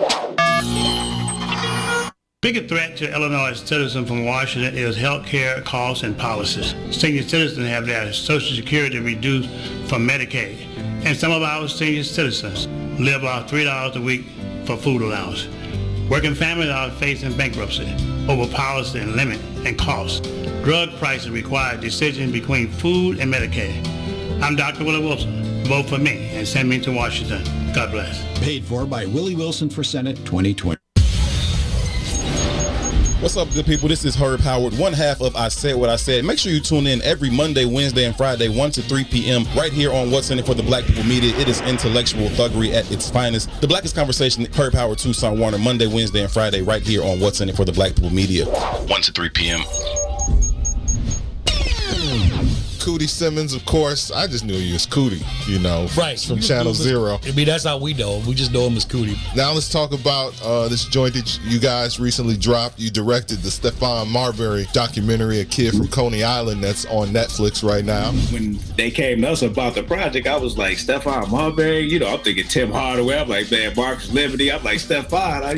Biggest threat to Illinois citizens from Washington is health care costs and policies. Senior citizens have their Social Security reduced from Medicaid, and some of our senior citizens live off $3 a week for food allowance. Working families are facing bankruptcy over policy and limit and cost. Drug prices require decisions between food and Medicaid. I'm Dr. Willie Wilson. Vote for me and send me to Washington. God bless.
Paid for by Willie Wilson for Senate 2020.
What's up, good people? This is Herb Howard, one half of I Said What I Said. Make sure you tune in every Monday, Wednesday, and Friday, 1 to 3 p.m. right here on What's in It for the Black People Media. It is intellectual thuggery at its finest. The Blackest Conversation, Herb Howard, Toussaint Warner, Monday, Wednesday, and Friday right here on What's in It for the Black People Media. 1 to 3 p.m.
Cootie Simmons, of course. I just knew you as Cootie,
right
from Channel Zero.
I mean, that's how we know him. We just know him as Cootie.
Now let's talk about this joint that you guys recently dropped. You directed the Stephon Marbury documentary, A Kid from Coney Island, that's on Netflix right now.
When they came to us about the project, I was like, Stephon Marbury, I'm thinking Tim Hardaway. I'm like, man, Marcus Liberty. I'm like, Stephon, I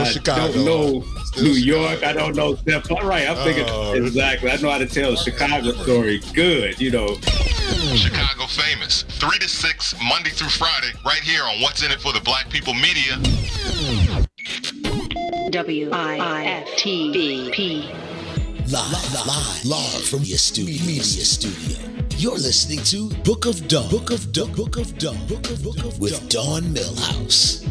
Chicago.
don't know New York. I don't know Stephon. Right, I'm thinking, exactly. I know how to tell a Chicago story good,
Chicago famous, 3 to 6, Monday through Friday, right here on What's in It for the Black People Media.
WIFTBP.
Live from your media studio. You're listening to Book of Dawn. With Dawn Millhouse.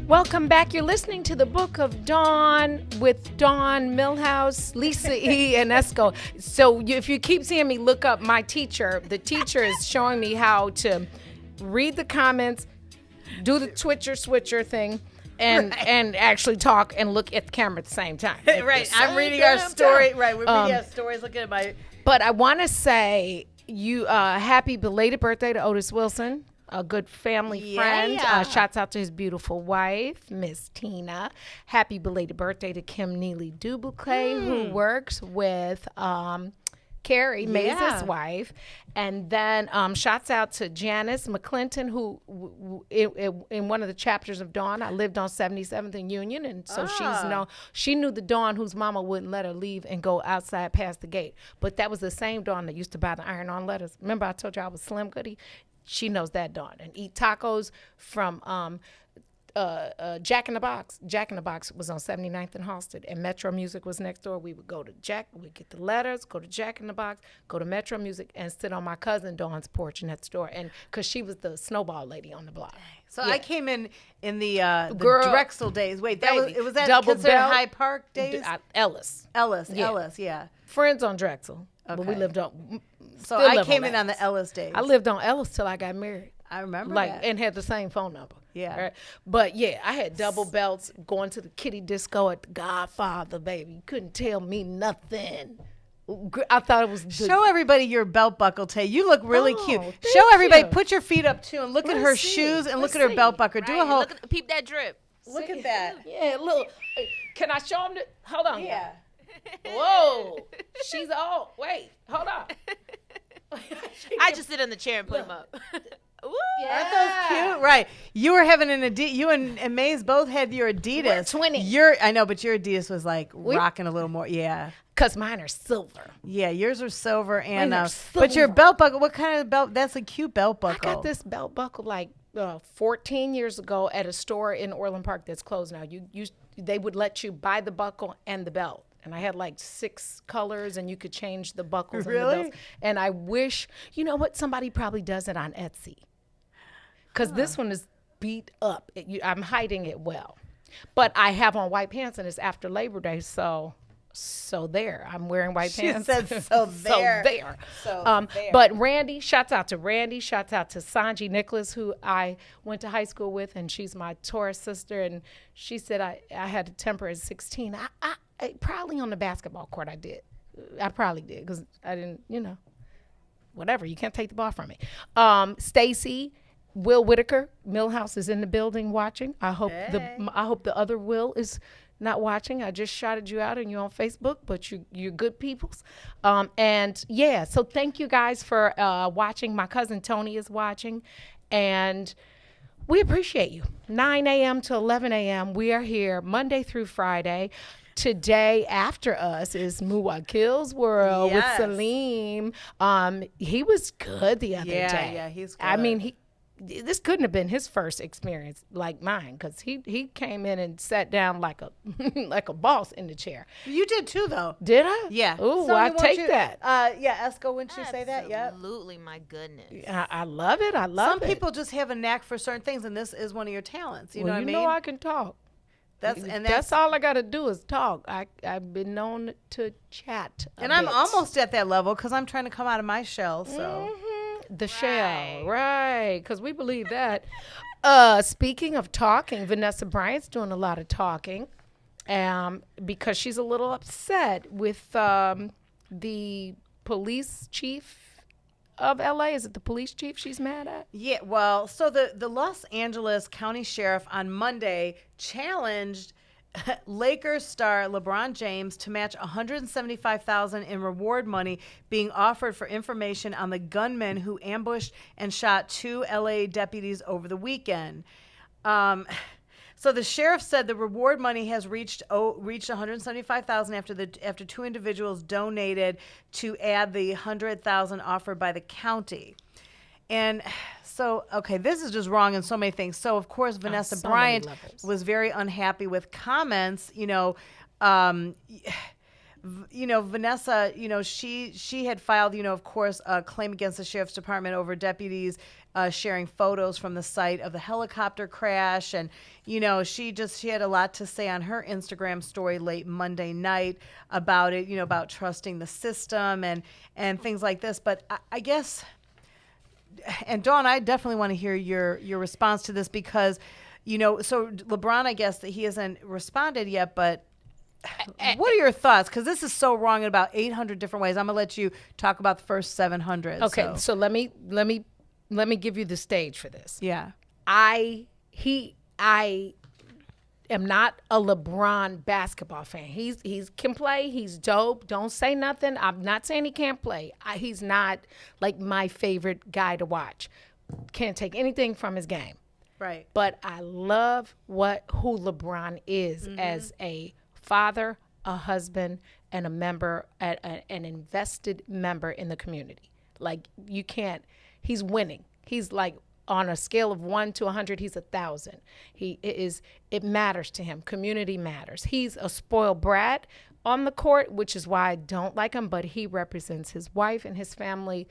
Welcome back. You're listening to the Book of Dawn with Dawn Millhouse, Lisa E. and Esco. So if you keep seeing me look up my teacher, the teacher is showing me how to read the comments, do the switcher thing, and actually talk and look at the camera at the same time.
Right. I'm reading our story. Right. We're reading our stories, looking at my...
But I want to say happy belated birthday to Otis Wilson. A good family friend. Shouts out to his beautiful wife, Miss Tina. Happy belated birthday to Kim Neely Dubuclet, who works with Carrie, Maze's wife. And then shouts out to Janice McClinton, who in one of the chapters of Dawn, I lived on 77th and Union. And so she knew the Dawn whose mama wouldn't let her leave and go outside past the gate. But that was the same Dawn that used to buy the iron-on letters. Remember I told you I was Slim Goody? She knows that Dawn, and eat tacos from Jack in the Box. Jack in the Box was on 79th and Halsted, and Metro Music was next door. We would go to we'd get the letters, go to Jack in the Box, go to Metro Music, and sit on my cousin Dawn's porch next door, and because she was the snowball lady on the block.
So
Yeah.
I came in the
Girl,
Drexel days. Wait, was that
Double
considered
belt.
Hyde Park days?
Ellis.
Ellis, yeah.
Friends on Drexel, but we
Okay.
lived on.
So
still
I
live
came in on
Ellis.
the Ellis days.
I lived on Ellis till I got married.
I remember that.
And had the same phone number.
Yeah.
Right? But yeah, I had double belts going to the kiddie disco at the Godfather, baby. You couldn't tell me nothing. I thought it was
Show everybody your belt buckle, Tay. You look really cute.
thank
Show everybody.
you.
Put your feet up too, and look at
Let's
her
see.
shoes, and
Let's
look at her
see.
belt buckle. Do a whole.
Peep that drip.
Look at that.
Yeah, look. Can I show them? Hold on.
Yeah.
Whoa. She's all. Wait. Hold on.
I just sit in the chair and put them up. Woo.
Aren't those cute? Right. You were having an Adidas. You and Maze both had your Adidas.
We're twinning.
I know, but your Adidas was like rocking a little more. Yeah.
Because mine are silver.
Yeah, yours are silver and
Mine are
but your
silver.
belt buckle. What kind of belt? That's a cute belt buckle.
I got this belt buckle like 14 years ago at a store in Orland Park that's closed now. They would let you buy the buckle and the belt. And I had like 6 colors, and you could change the buckles and the
Really?
belts. And I wish, you know what? Somebody probably does it on Etsy. Because this one is beat up. I'm hiding it well. But I have on white pants, and it's after Labor Day, so there. I'm wearing white
She
pants.
said, "So there." So there.
But Randy, shouts out to Randy, shouts out to Sanji Nicholas, who I went to high school with, and she's my Taurus sister. And she said I had a temper at 16. I probably on the basketball court I did. I probably did because I didn't, whatever. You can't take the ball from me. Stacy, Will Whitaker, Millhouse is in the building watching. I hope the other Will is not watching. I just shouted you out and you're on Facebook, but you're good peoples. And yeah, so thank you guys for watching. My cousin Tony is watching, and we appreciate you. 9 a.m. to 11 a.m. We are here Monday through Friday. Today after us is Muwakil's World with Salim. He was good the other day.
Yeah, he's good.
I mean, this couldn't have been his first experience like mine, because he came in and sat down like a like a boss in the chair.
You did too, though.
Did I?
Yeah.
Ooh,
Sonia,
I
won't
take
you-
that.
Yeah, Esco, wouldn't you say that? Yeah.
Absolutely, my goodness.
I love it. I love
Some
it.
people just have a knack for certain things, and this is one of your talents. You
well,
know what
you
I mean?
know I can talk.
That's
all I got to do is talk. I've been known to chat.
And I'm almost at that level because I'm trying to come out of my shell. So
the shell, right? Because we believe that. Speaking of talking, Vanessa Bryant's doing a lot of talking, because she's a little upset with the police chief of LA. Is it the police chief she's mad at?
yeah, well, so the Los Angeles County Sheriff on Monday challenged Lakers star LeBron James to match $175,000 in reward money being offered for information on the gunmen who ambushed and shot 2 LA deputies over the weekend. So the sheriff said the reward money has reached $175,000 after 2 individuals donated to add the $100,000 offered by the county. And so, okay, this is just wrong in so many things. So, of course, Vanessa
so many
Bryant
levels.
was very unhappy with comments. Vanessa, she had filed, of course, a claim against the sheriff's department over deputies sharing photos from the site of the helicopter crash. And, she had a lot to say on her Instagram story late Monday night about it, about trusting the system and things like this. But I guess, and Dawn, I definitely want to hear your response to this because, so LeBron, I guess that he hasn't responded yet, but what are your thoughts? Because this is so wrong in about 800 different ways. I'm gonna let you talk about the first 700.
Okay, so let me give you the stage for this.
Yeah,
I am not a LeBron basketball fan. He can play. He's dope. Don't say nothing. I'm not saying he can't play. He's not like my favorite guy to watch. Can't take anything from his game.
right.
But I love who LeBron is as a father, a husband, and a member, an invested member in the community. Like, you can't, he's winning. He's like on a scale of 1 to 100, he's 1,000. It matters to him. Community matters. He's a spoiled brat on the court, which is why I don't like him, but he represents his wife and his family,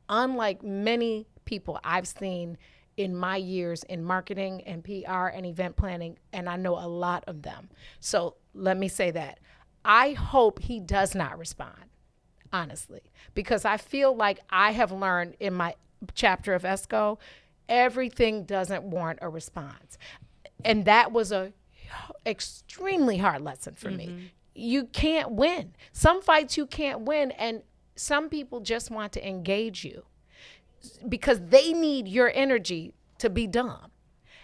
unlike many people I've seen in my years in marketing and PR and event planning, and I know a lot of them. So let me say that. I hope he does not respond, honestly, because I feel like I have learned in my chapter of ESCO, everything doesn't warrant a response. And that was a extremely hard lesson for me. You can't win. Some fights you can't win, and some people just want to engage you because they need your energy to be dumb.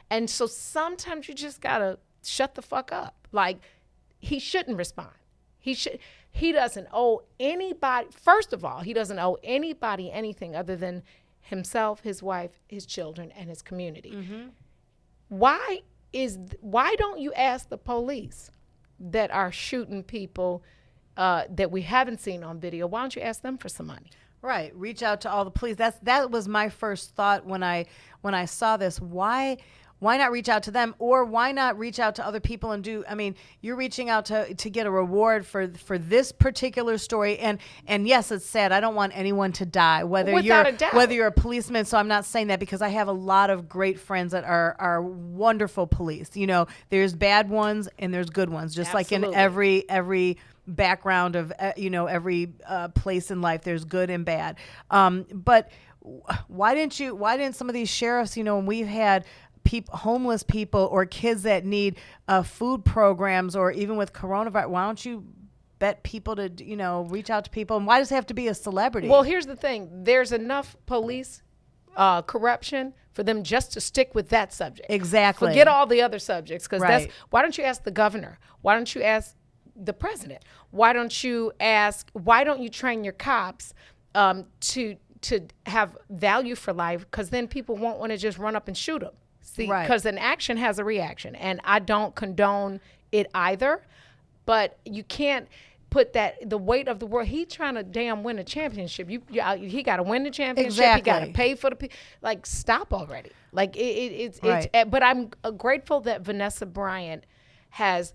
And so sometimes you just gotta shut the fuck up. Like, he shouldn't respond. He doesn't owe anybody, first of all, he doesn't owe anybody anything other than himself, his wife, his children, and his community. Why don't you ask the police that are shooting people that we haven't seen on video? Why don't you ask them for some money?
Right. Reach out to all the police. That was my first thought when I saw this. Why not reach out to them, or why not reach out to other people and do? I mean, you're reaching out to get a reward for this particular story, and yes, it's sad. I don't want anyone to die, whether you're a policeman. So I'm not saying that, because I have a lot of great friends that are wonderful police. You know, there's bad ones and there's good ones, just
Absolutely.
like in every background of every place in life, there's good and bad. But why didn't some of these sheriffs, when we've had homeless people or kids that need food programs, or even with coronavirus, why don't you bet people to reach out to people? And why does it have to be a celebrity?
Well, here's the thing. There's enough police corruption for them just to stick with that subject.
Exactly.
Forget all the other subjects, because
Right.
why don't you ask the governor? Why don't you ask the president? Why don't you train your cops to have value for life? Because then people won't want to just run up and shoot them. See,
Right.
because an action has a reaction, and I don't condone it either, but you can't put the weight of the world. He trying to damn win a championship. He got to win the championship.
Exactly.
He got to pay for like, stop already. Like it's
Right.
but I'm grateful that Vanessa Bryant has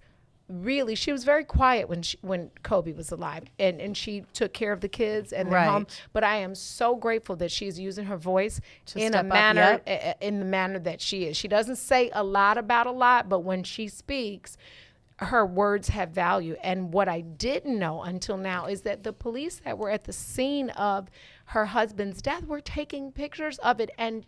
really, she was very quiet when Kobe was alive, and she took care of the kids and their home. But I am so grateful that she's using her voice in a manner, in the manner that she is. She doesn't say a lot about a lot, but when she speaks, her words have value. And what I didn't know until now is that the police that were at the scene of her husband's death were taking pictures of it and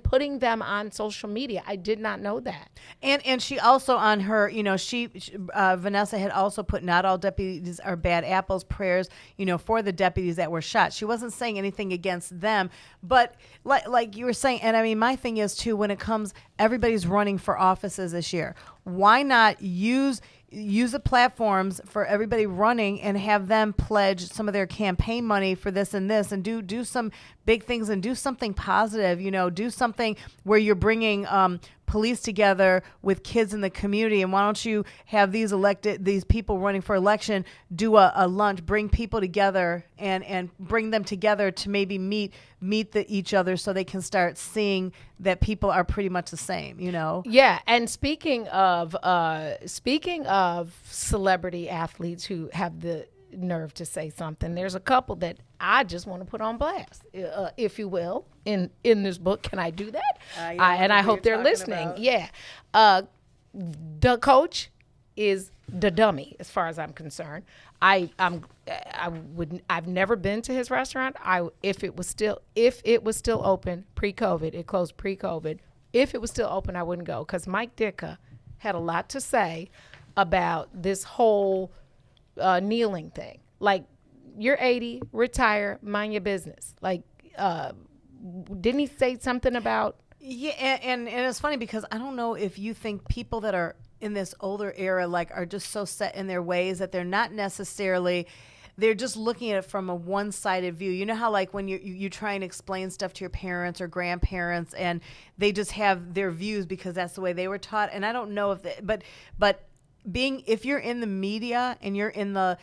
putting them on social media. I did not know that.
And she also, on her, Vanessa had also put not all deputies are bad apples, prayers, for the deputies that were shot. She wasn't saying anything against them, but like you were saying, and I mean, my thing is too, when it comes, everybody's running for offices this year. Why not use the platforms for everybody running and have them pledge some of their campaign money for this and do some big things and do something positive, do something where you're bringing police together with kids in the community. And why don't you have these people running for election do a lunch, bring people together and bring them together to maybe meet each other, so they can start seeing that people are pretty much the same,
Yeah, and speaking of celebrity athletes who have the nerve to say something, there's a couple that I just want to put on blast, if you will, in this book. Can I do that? And I hope they're listening.
About.
Yeah. The coach is the dummy, as far as I'm concerned. I've never been to his restaurant. If it was still open pre-COVID, it closed pre-COVID. If it was still open, I wouldn't go, because Mike Ditka had a lot to say about this whole kneeling thing. Like, you're 80, retire, mind your business. Like, didn't he say something about?
Yeah, and it's funny, because I don't know if you think people that are in this older era are just so set in their ways that they're not necessarily, they're just looking at it from a one-sided view. You know how when you try and explain stuff to your parents or grandparents, and they just have their views because that's the way they were taught. And I don't know if if you're in the media and you're in the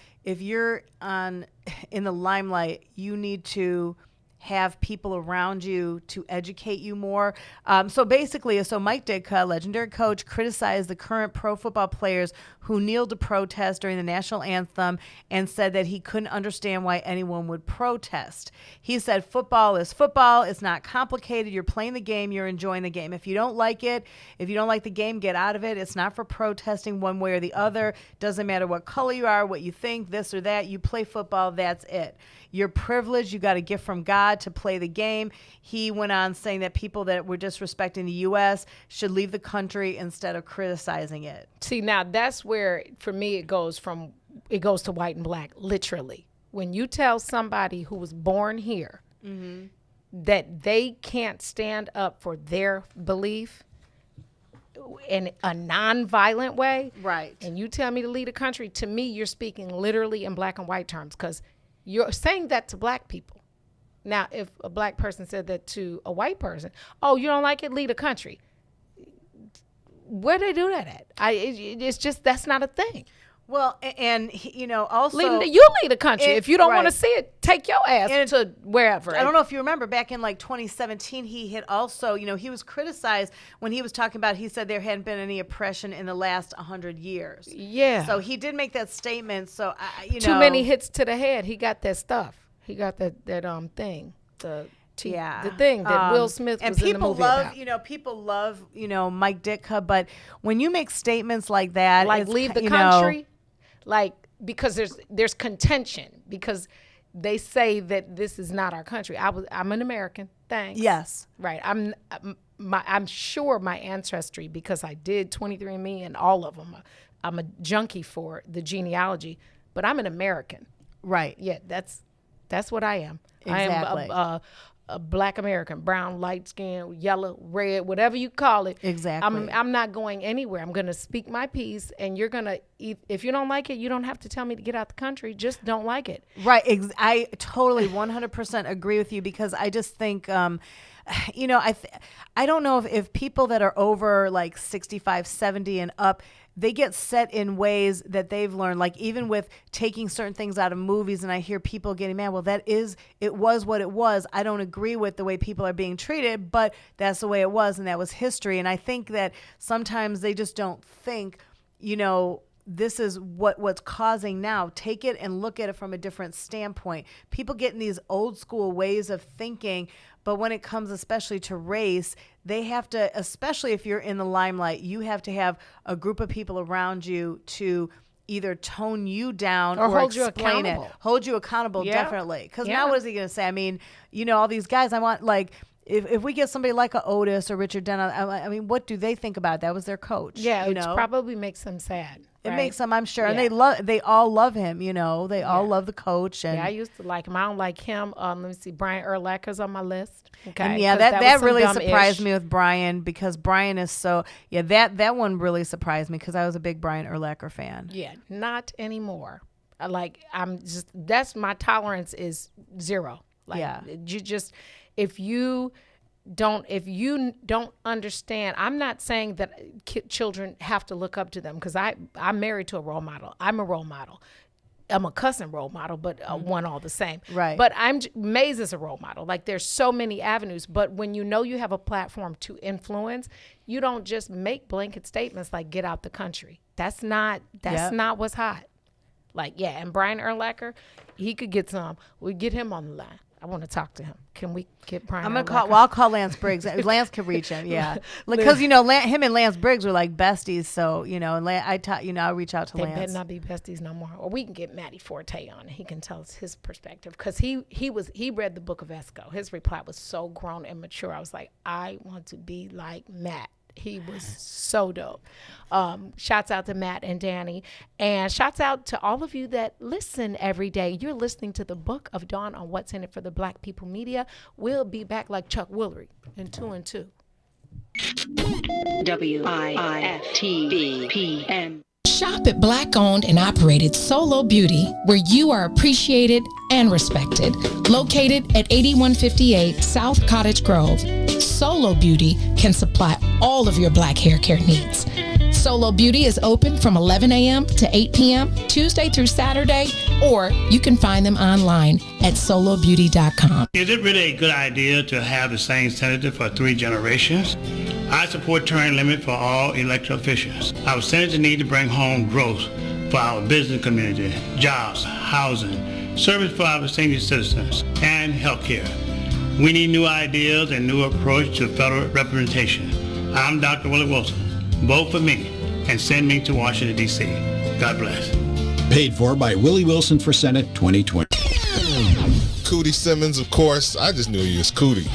limelight, you need to have people around you to educate you more. So basically, Mike Ditka, legendary coach, criticized the current pro football players who kneeled to protest during the national anthem and said that he couldn't understand why anyone would protest. He said, football is football. It's not complicated. You're playing the game. You're enjoying the game. If you don't like it, if you don't like the game, get out of it. It's not for protesting one way or the other. Doesn't matter what color you are, what you think, this or that. You play football. That's it. You're privileged. You got a gift from God to play the game. He went on saying that people that were disrespecting the U.S. should leave the country instead of criticizing it.
See, now that's where, for me, it goes to white and black, literally. When you tell somebody who was born here that they can't stand up for their belief in a non-violent way,
right?
And you tell me to leave the country, to me, you're speaking literally in black and white terms, because you're saying that to black people. Now, if a black person said that to a white person, oh, you don't like it, leave the country. Where do they do that at? It's just, that's not a thing.
Well, and also
you leave the country. If you don't want to
right.
see it, take your ass to wherever.
I don't know if you remember back in 2017, he had also, he was criticized when he was talking about, he said there hadn't been any oppression in the last 100 years.
Yeah.
So he did make that statement. So
too many hits to the head. He got that stuff. He got that thing. The thing that Will Smith was in the movie about.
People love, Mike Ditka, but when you make statements like that,
like leave the country, because there's contention, because they say that this is not our country. I'm an American. Thanks.
Yes.
Right. I'm sure my ancestry, because I did 23andMe and all of them. I'm a junkie for the genealogy, but I'm an American.
Right.
Yeah, that's what I am.
Exactly.
I am a black American, brown, light skin, yellow, red, whatever you call it.
Exactly.
I'm not going anywhere. I'm going to speak my piece, and you're going to, if you don't like it, you don't have to tell me to get out the country. Just don't like it.
Right. I totally 100% agree with you, because I just think, I don't know if people that are over 65, 70 and up, they get set in ways that they've learned, like even with taking certain things out of movies, and I hear people getting mad. Well, it was what it was. I don't agree with the way people are being treated, but that's the way it was, and that was history. And I think that sometimes they just don't think, this is what's causing now. Take it and look at it from a different standpoint. People get in these old school ways of thinking, but when it comes especially to race, they have to, especially if you're in the limelight, you have to have a group of people around you to either tone you down or
hold you
explain
accountable.
It. Hold you accountable,
Yeah.
definitely. Because now what is he going to say? I mean, all these guys, I want if we get somebody like a Otis or Richard Denton, I mean, what do they think about it? That was their coach.
Yeah, it probably makes them sad.
It
right?
makes them, I'm sure,
Yeah.
and they all love him. They all love the coach. And
I used to like him. I don't like him. Let me see. Brian Urlacher's on my list. Okay.
And that really surprised me with Brian, because Brian is so that one really surprised me, because I was a big Brian Urlacher fan.
Yeah, not anymore. That's my tolerance is zero. You just, if you don't understand, I'm not saying that children have to look up to them, because I'm married to a role model. I'm a role model. I'm a cousin role model, but one all the same.
Right.
But Maze is a role model. There's so many avenues, but when you have a platform to influence, you don't just make blanket statements like get out the country. That's not what's hot. And Brian Urlacher, he could get some. We get him on the line. I want to talk to him. Can we get Brian?
I'm gonna call. Well, I'll call Lance Briggs. Lance can reach him. Yeah, because him and Lance Briggs were like besties. So I'll reach out to Lance.
They better not be besties no more. Or we can get Matty Forte on. He can tell us his perspective, because he read the Book of Esco. His reply was so grown and mature. I was like, I want to be like Matt. He was so dope. Shouts out to Matt and Danny. And shouts out to all of you that listen every day. You're listening to the Book of Dawn on What's in It for the Black People Media. We'll be back like Chuck Woolery in 2 and 2.
WIFTBPM.
Shop at Black-owned and operated Solo Beauty, where you are appreciated and respected. Located at 8158 South Cottage Grove, Solo Beauty can supply all of your black hair care needs. Solo Beauty is open from 11 a.m. to 8 p.m. Tuesday through Saturday, or you can find them online at solobeauty.com.
Is it really a good idea to have the same senator for 3 generations? I support term limit for all elected officials. Our senators need to bring home growth for our business community, jobs, housing, service for our senior citizens, and health care. We need new ideas and new approach to federal representation. I'm Dr. Willie Wilson. Vote for me and send me to Washington, D.C. God bless.
Paid for by Willie Wilson for Senate 2020.
Cootie Simmons, of course. I just knew he was Cootie,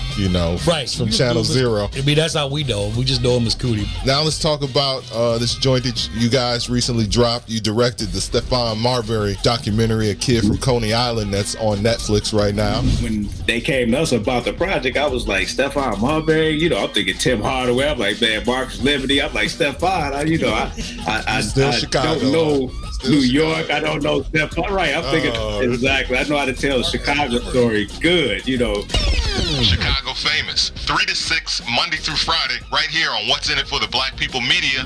Right.
from Channel Zero.
I mean, that's how we know him. We just know him as Cootie.
Now let's talk about this joint that you guys recently dropped. You directed the Stephon Marbury documentary, A Kid from Coney Island, that's on Netflix right now.
When they came to us about the project, I was like, Stephon Marbury, I'm thinking Tim Hardaway. I'm like, man, Marcus Liberty. I'm like, Stephon, I
Still Chicago.
don't know
Still
New
Chicago.
York. I don't know Stephon. Right, I'm thinking, exactly. I know how to tell a Chicago story good,
Chicago Famous, 3 to 6, Monday through Friday, right here on What's in It for the Black People Media.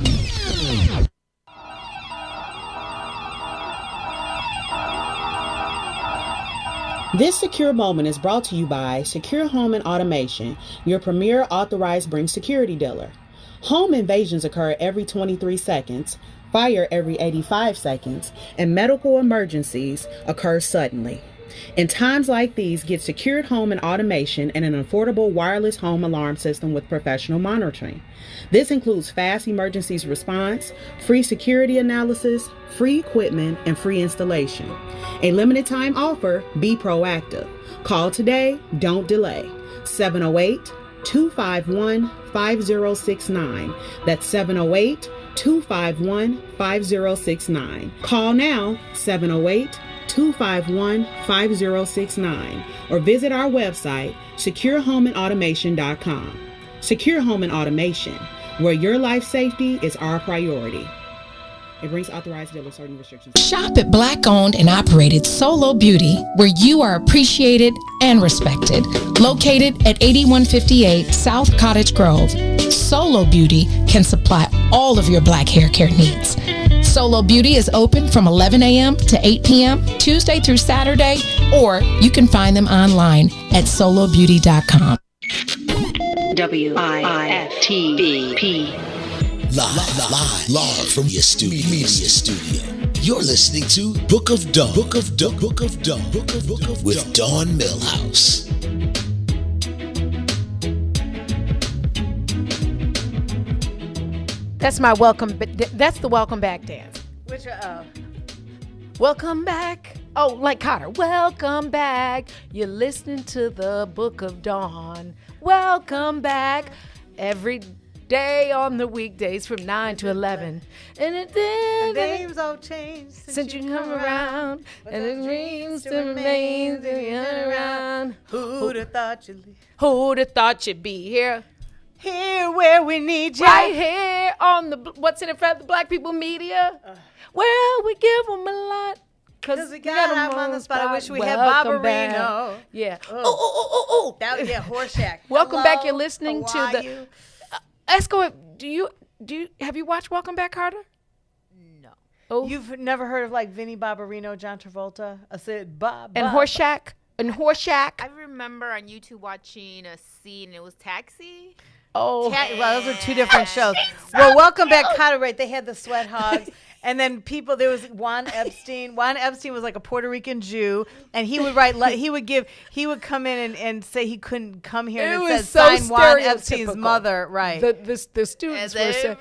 This secure moment is brought to you by Secure Home and Automation, your premier authorized Bring security dealer. Home invasions occur every 23 seconds, fire every 85 seconds, and medical emergencies occur suddenly. In times like these, get secured home and automation and an affordable wireless home alarm system with professional monitoring. This includes fast emergencies response, free security analysis, free equipment, and free installation. A limited time offer, be proactive. Call today, don't delay. 708-251-5069. That's 708-251-5069. Call now, 708-251-5069, or visit our website, securehomeandautomation.com. Secure Home and Automation, where your life safety is our priority. It brings authorized dealers certain restrictions.
Shop at Black-owned and operated Solo Beauty, where you are appreciated and respected. Located at 8158 South Cottage Grove, Solo Beauty can supply all of your black hair care needs. Solo Beauty is open from 11 a.m. to 8 p.m. Tuesday through Saturday, or you can find them online at solobeauty.com.
WIFTBP.
Live from your media studio. You're listening to Book of Dawn. With Dawn Millhouse.
That's my welcome. That's the welcome back dance.
Which
Welcome back. Oh, like Cotter. Welcome back. You're listening to the Book of Dawn. Welcome back. Every day on the weekdays from 9 to 11. And
the names all changed
since you come around. And the dreams still remain around.
Who'd have thought
you'd be here?
Here where we need you.
Right here on the What's in It for the Black People Media. Well, we give them a lot.
Because we got them on the spot. I wish we had
Welcome
Barbarino.
back. Yeah.
Oh. That was Horseshack.
Welcome
Hello,
back. You're listening
how
to
are
the.
you?
Esco, have you watched Welcome Back, Carter?
No.
Oh.
You've never heard of like Vinnie Barbarino, John Travolta? I said Bob.
And Horseshack?
I remember on YouTube watching a scene. It was Taxi.
Oh.
Well, those are two different shows. Well, Welcome Back, Cotter, right? They had the Sweat Hogs. And then there was Juan Epstein. Juan Epstein was like a Puerto Rican Jew, and he would he would come in and say he couldn't come here, and it said sign Juan Epstein's mother, right?
The students were saying,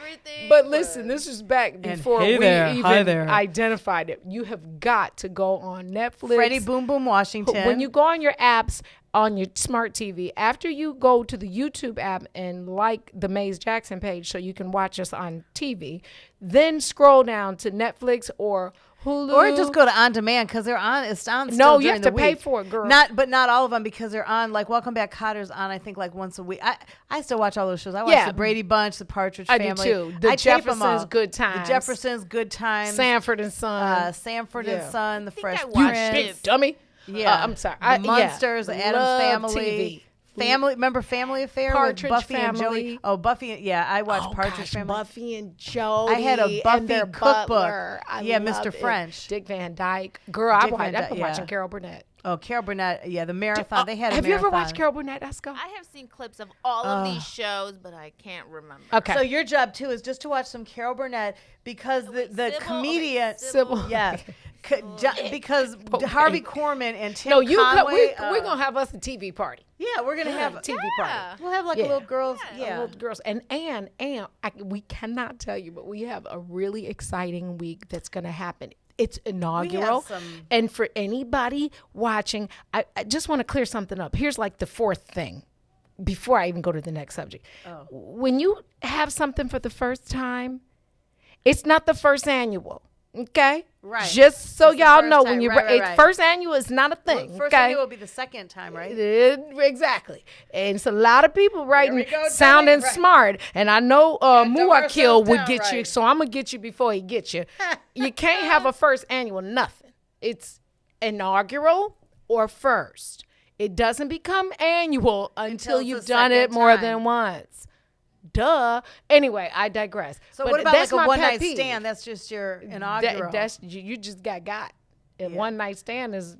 but listen, this was back before we even identified it. You have got to go on Netflix.
Freddie Boom Boom Washington.
When you go on your apps, on your smart TV, after you go to the YouTube app and like the Maze Jackson page so you can watch us on TV, then scroll down to Netflix or Hulu.
Or just go to On Demand because they're on. It's on still
No, you
during
have
the
to pay
week.
for it, girl.
Not all of them because they're on. Like Welcome Back, Cotter's on. I think like once a week. I still watch all those shows. I watch the Brady Bunch, the Partridge Family.
I do too. The Jeffersons, Good Times.
The Jeffersons, Good Times.
Sanford and Son.
Sanford and Son. The Fresh
You
Prince.
big dummy.
Yeah,
I'm sorry.
The Munsters, the Addams Family.
TV.
Remember Family Affair
Partridge
with Buffy and
Family.
Jody? Oh, Buffy. Yeah, I watched Partridge
gosh,
Family.
Buffy and Jody.
I had a
and
Buffy
their
cookbook.
butler.
Yeah,
loved
Mr.
it.
French.
Dick Van Dyke. Girl, I've been
yeah.
watching Carol Burnett.
Oh, Carol Burnett. Yeah, the marathon. They had a
Have you ever
marathon.
watched Carol Burnett, Esco?
I have seen clips of all of these shows, but I can't remember.
Okay.
So your job too is just to watch some Carol Burnett because the comedian,
Sybil.
yeah, because Harvey Korman and Tim
No,
Conway.
we're gonna have us a TV party.
Yeah, we're gonna have a
TV party.
We'll have like a little girls. Yeah,
little girls. And we cannot tell you, but we have a really exciting week that's gonna happen. It's inaugural. And for anybody watching, I just want to clear something up. Here's like the fourth thing before I even go to the next subject.
Oh.
When you have something for the first time, it's not the first annual. Okay?
Right.
Just so
It's the
y'all
first
know,
time.
when you
Right.
first annual is not a thing.
First
okay?
annual will be the second time, right?
Exactly. And it's a lot of people writing
we go,
sounding
Right.
smart. And I know Muwakil would
down
get you,
right.
so I'm going to get you before he gets you. You can't have a first annual, nothing. It's inaugural or first. It doesn't become annual until
it's
you've
the
done it
second
more
time.
than once. Duh. Anyway, I digress.
So
But
what about
that's
like a
my
one
pet
night
peeve.
stand? That's just your inaugural.
That's you just got. And one night stand is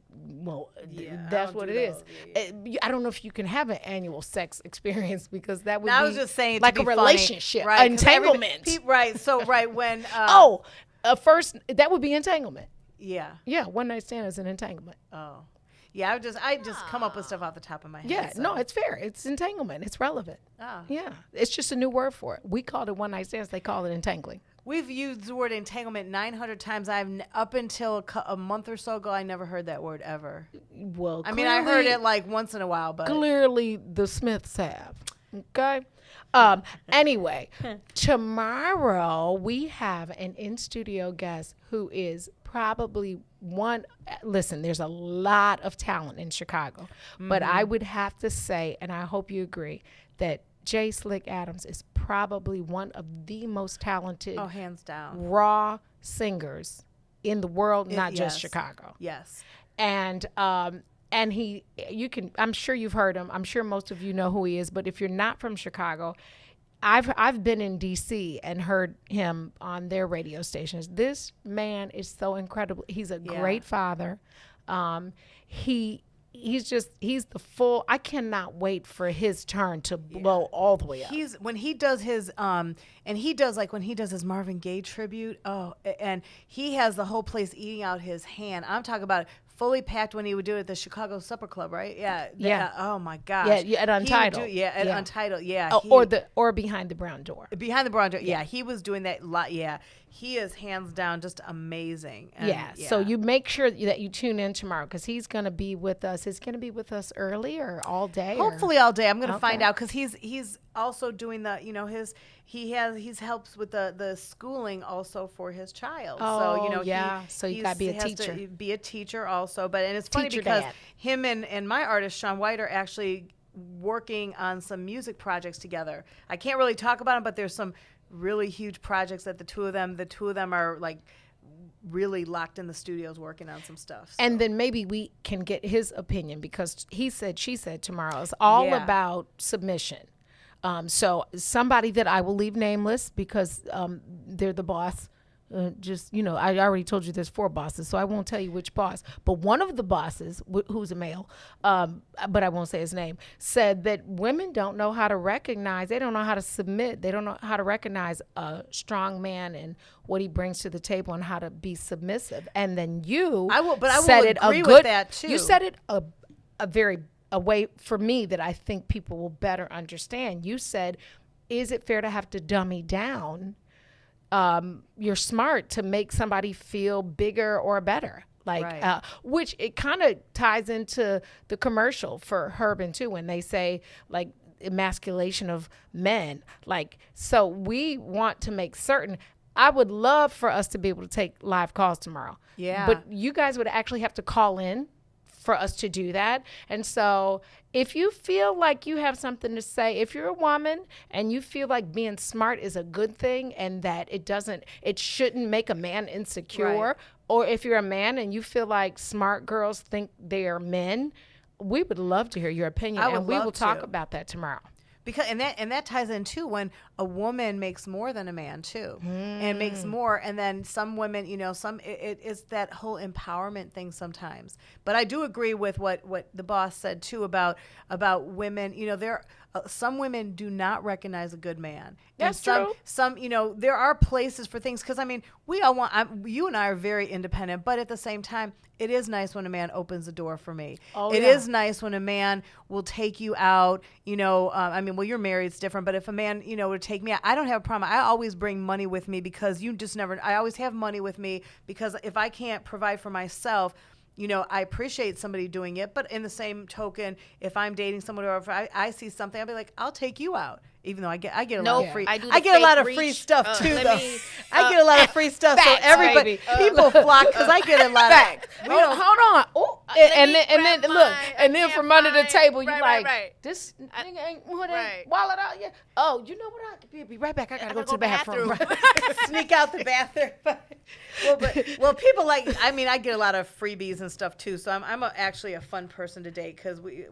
that's what it is. I don't know if you can have an annual sex experience because that would
Now,
be
I was just saying
like
to
a
be funny,
relationship,
right? 'Cause
entanglement.
Right. So when
first that would be entanglement.
Yeah.
Yeah, one night stand is an entanglement.
Oh. Yeah, I just come up with stuff off the top of my head.
Yeah,
so.
no, it's fair. It's entanglement. It's relevant.
Oh.
Yeah, it's just a new word for it. We called it one night stands. They call it entangling.
We've used the word entanglement 900 times. Up until a month or so ago, I never heard that word ever.
Well,
I mean, I heard it like once in a while, but
clearly the Smiths have. Okay. Anyway, tomorrow we have an in-studio guest who is probably listen, there's a lot of talent in Chicago, but I would have to say, and I hope you agree, that J. Slick Adams is probably one of the most talented,
hands down,
raw singers in the world, not just
yes.
Chicago.
Yes.
And I'm sure you've heard him. I'm sure most of you know who he is, but if you're not from Chicago, I've been in DC and heard him on their radio stations. This man is so incredible. He's a great father. He's the full. I cannot wait for his turn to blow all the way up.
When he does his when he does his Marvin Gaye tribute. Oh, and he has the whole place eating out his hand. I'm talking about fully packed when he would do it at the Chicago Supper Club, right? Yeah. Oh my gosh.
Yeah, at Untitled.
At Untitled. Yeah.
Or Behind the Brown Door.
Behind the Brown Door. Yeah, he was doing that lot. Yeah, he is hands down just amazing. And
So you make sure that you tune in tomorrow because he's going to be with us. Is going to be with us early or all day?
Hopefully all day. I'm going to find out because he's also doing the he helps with the schooling also for his child.
So you got to be a teacher.
Be a teacher also. But it's funny
Teacher
because
dad.
him and my artist Sean White are actually working on some music projects together. I can't really talk about them, but there's some really huge projects that the two of them are like really locked in the studios working on some stuff. So.
And then maybe we can get his opinion because he said, she said tomorrow is all about submission. So somebody that I will leave nameless because they're the boss. I already told you there's 4 bosses, so I won't tell you which boss. But one of the bosses, who's a male, but I won't say his name, said that women don't know how to recognize, they don't know how to submit, they don't know how to recognize a strong man and what he brings to the table and how to be submissive. And then I will
agree with that too.
You said it a way for me that I think people will better understand. You said, is it fair to have to dummy down you're smart to make somebody feel bigger or better? Which it kind of ties into the commercial for Herbin too, when they say like emasculation of men. So we want to make certain. I would love for us to be able to take live calls tomorrow.
Yeah.
But you guys would actually have to call in for us to do that. And so if you feel like you have something to say, if you're a woman and you feel like being smart is a good thing and that it shouldn't make a man insecure, or if you're a man and you feel like smart girls think they are men, we would love to hear your opinion, and we will talk about that tomorrow.
Because and that ties in too when a woman makes more than a man too, and makes more, and then some women, it is that whole empowerment thing sometimes. But I do agree with what the boss said too about women. Some women do not recognize a good man.
That's
true. Some, there are places for things, because we all you and I are very independent, but at the same time, it is nice when a man opens the door for me. It is nice when a man will take you out. Well, you're married, it's different, but if a man, would take me out, I don't have a problem. I always bring money with me, because you just never. I always have money with me, because if I can't provide for myself, I appreciate somebody doing it, but in the same token, if I'm dating someone or if I see something, I'll be like, I'll take you out. Even though I get a lot of free, I get a lot of free stuff too. Though I get a lot of free stuff, so everybody, people flock because I get a lot
facts.
of.
Hold on, and then look, and then from under the table, you this nigga ain't wallet out yet. Oh, you know what? I'll be right back. I gotta go to the bathroom.
Sneak out the bathroom. Well, people I get a lot of freebies and stuff too. So I'm actually a fun person to date, because we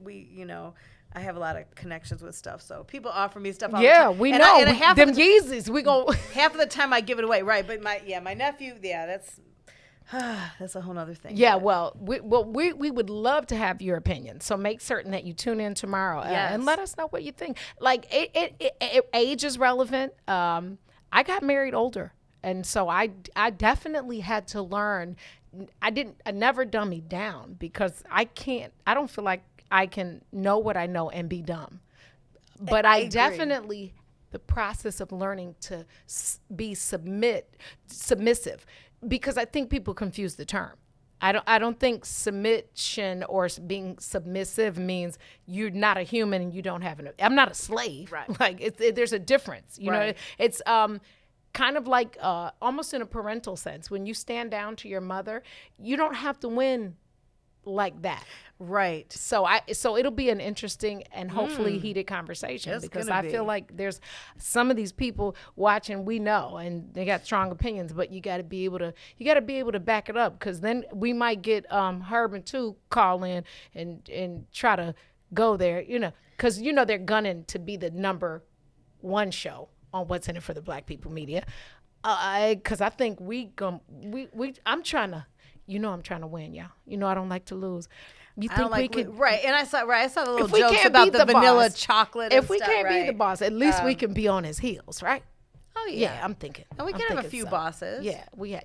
I have a lot of connections with stuff, so people offer me stuff all the time.
We know. Them Yeezys, we go.
Half of the time I give it away, right? But my nephew, that's a whole other thing.
Yeah, well, we would love to have your opinion. So make certain that you tune in tomorrow and let us know what you think. Like age is relevant. I got married older, and so I definitely had to learn. I never dummied down, because I don't feel like I can know what I know and be dumb. But I definitely, the process of learning to be submissive, because I think people confuse the term. I don't think submission or being submissive means you're not a human and you don't have I'm not a slave.
Right.
Like there's a difference. You know, it's kind of like almost in a parental sense. When you stand down to your mother, you don't have to win like that.
Right.
So it'll be an interesting and hopefully heated conversation, because I feel like there's some of these people watching, we know, and they got strong opinions, but you got to be able to back it up, because then we might get Herb and Two call in and try to go there, because they're gunning to be the number one show on What's in It for the Black People Media, because I think I'm trying to. I'm trying to win, y'all. I don't like to lose. You think we could?
Right, and I saw the little jokes about the vanilla chocolate.
If we can't be the boss, at least we can be on his heels, right?
Oh yeah,
I'm thinking.
And we can have a few bosses.
Yeah, we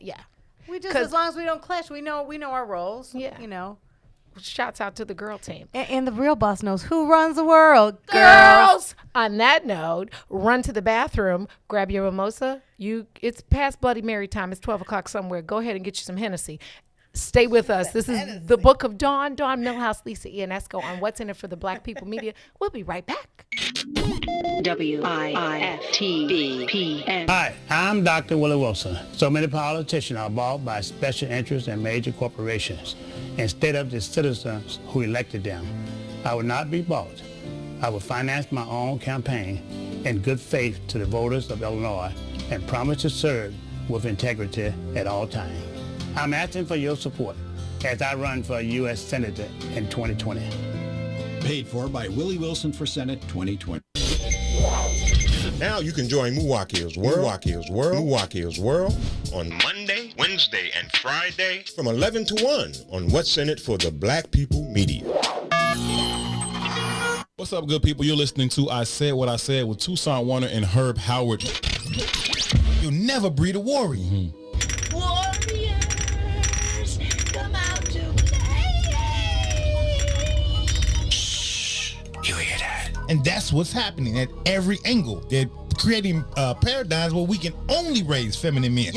just, as long as we don't clash, we know our roles.
Yeah, Shouts out to the girl team.
And the real boss knows who runs the world.
Girls! On that note, run to the bathroom, grab your mimosa. It's past Bloody Mary time. It's 12 o'clock somewhere. Go ahead and get you some Hennessy. Stay with us. This is the Book of Dawn. Dawn Millhouse, Lisa Ionesco on What's in It for the Black People Media. We'll be right back.
WIFTBPN.
Hi, I'm Dr. Willie Wilson. So many politicians are bought by special interests and major corporations instead of the citizens who elected them. I will not be bought. I will finance my own campaign in good faith to the voters of Illinois and promise to serve with integrity at all times. I'm asking for your support as I run for U.S. Senator in 2020.
Paid for by Willie Wilson for Senate 2020.
Now you can join Milwaukee's World on Monday, Wednesday, and Friday from 11 to 1 on What's in It for the Black People Media.
What's up, good people? You're listening to I Said What I Said with Toussaint Warner and Herb Howard.
You'll never breed a warrior.
Warriors, come out to play.
Shh. You hear that? And that's what's happening at every angle. They're creating paradigms where we can only raise feminine men.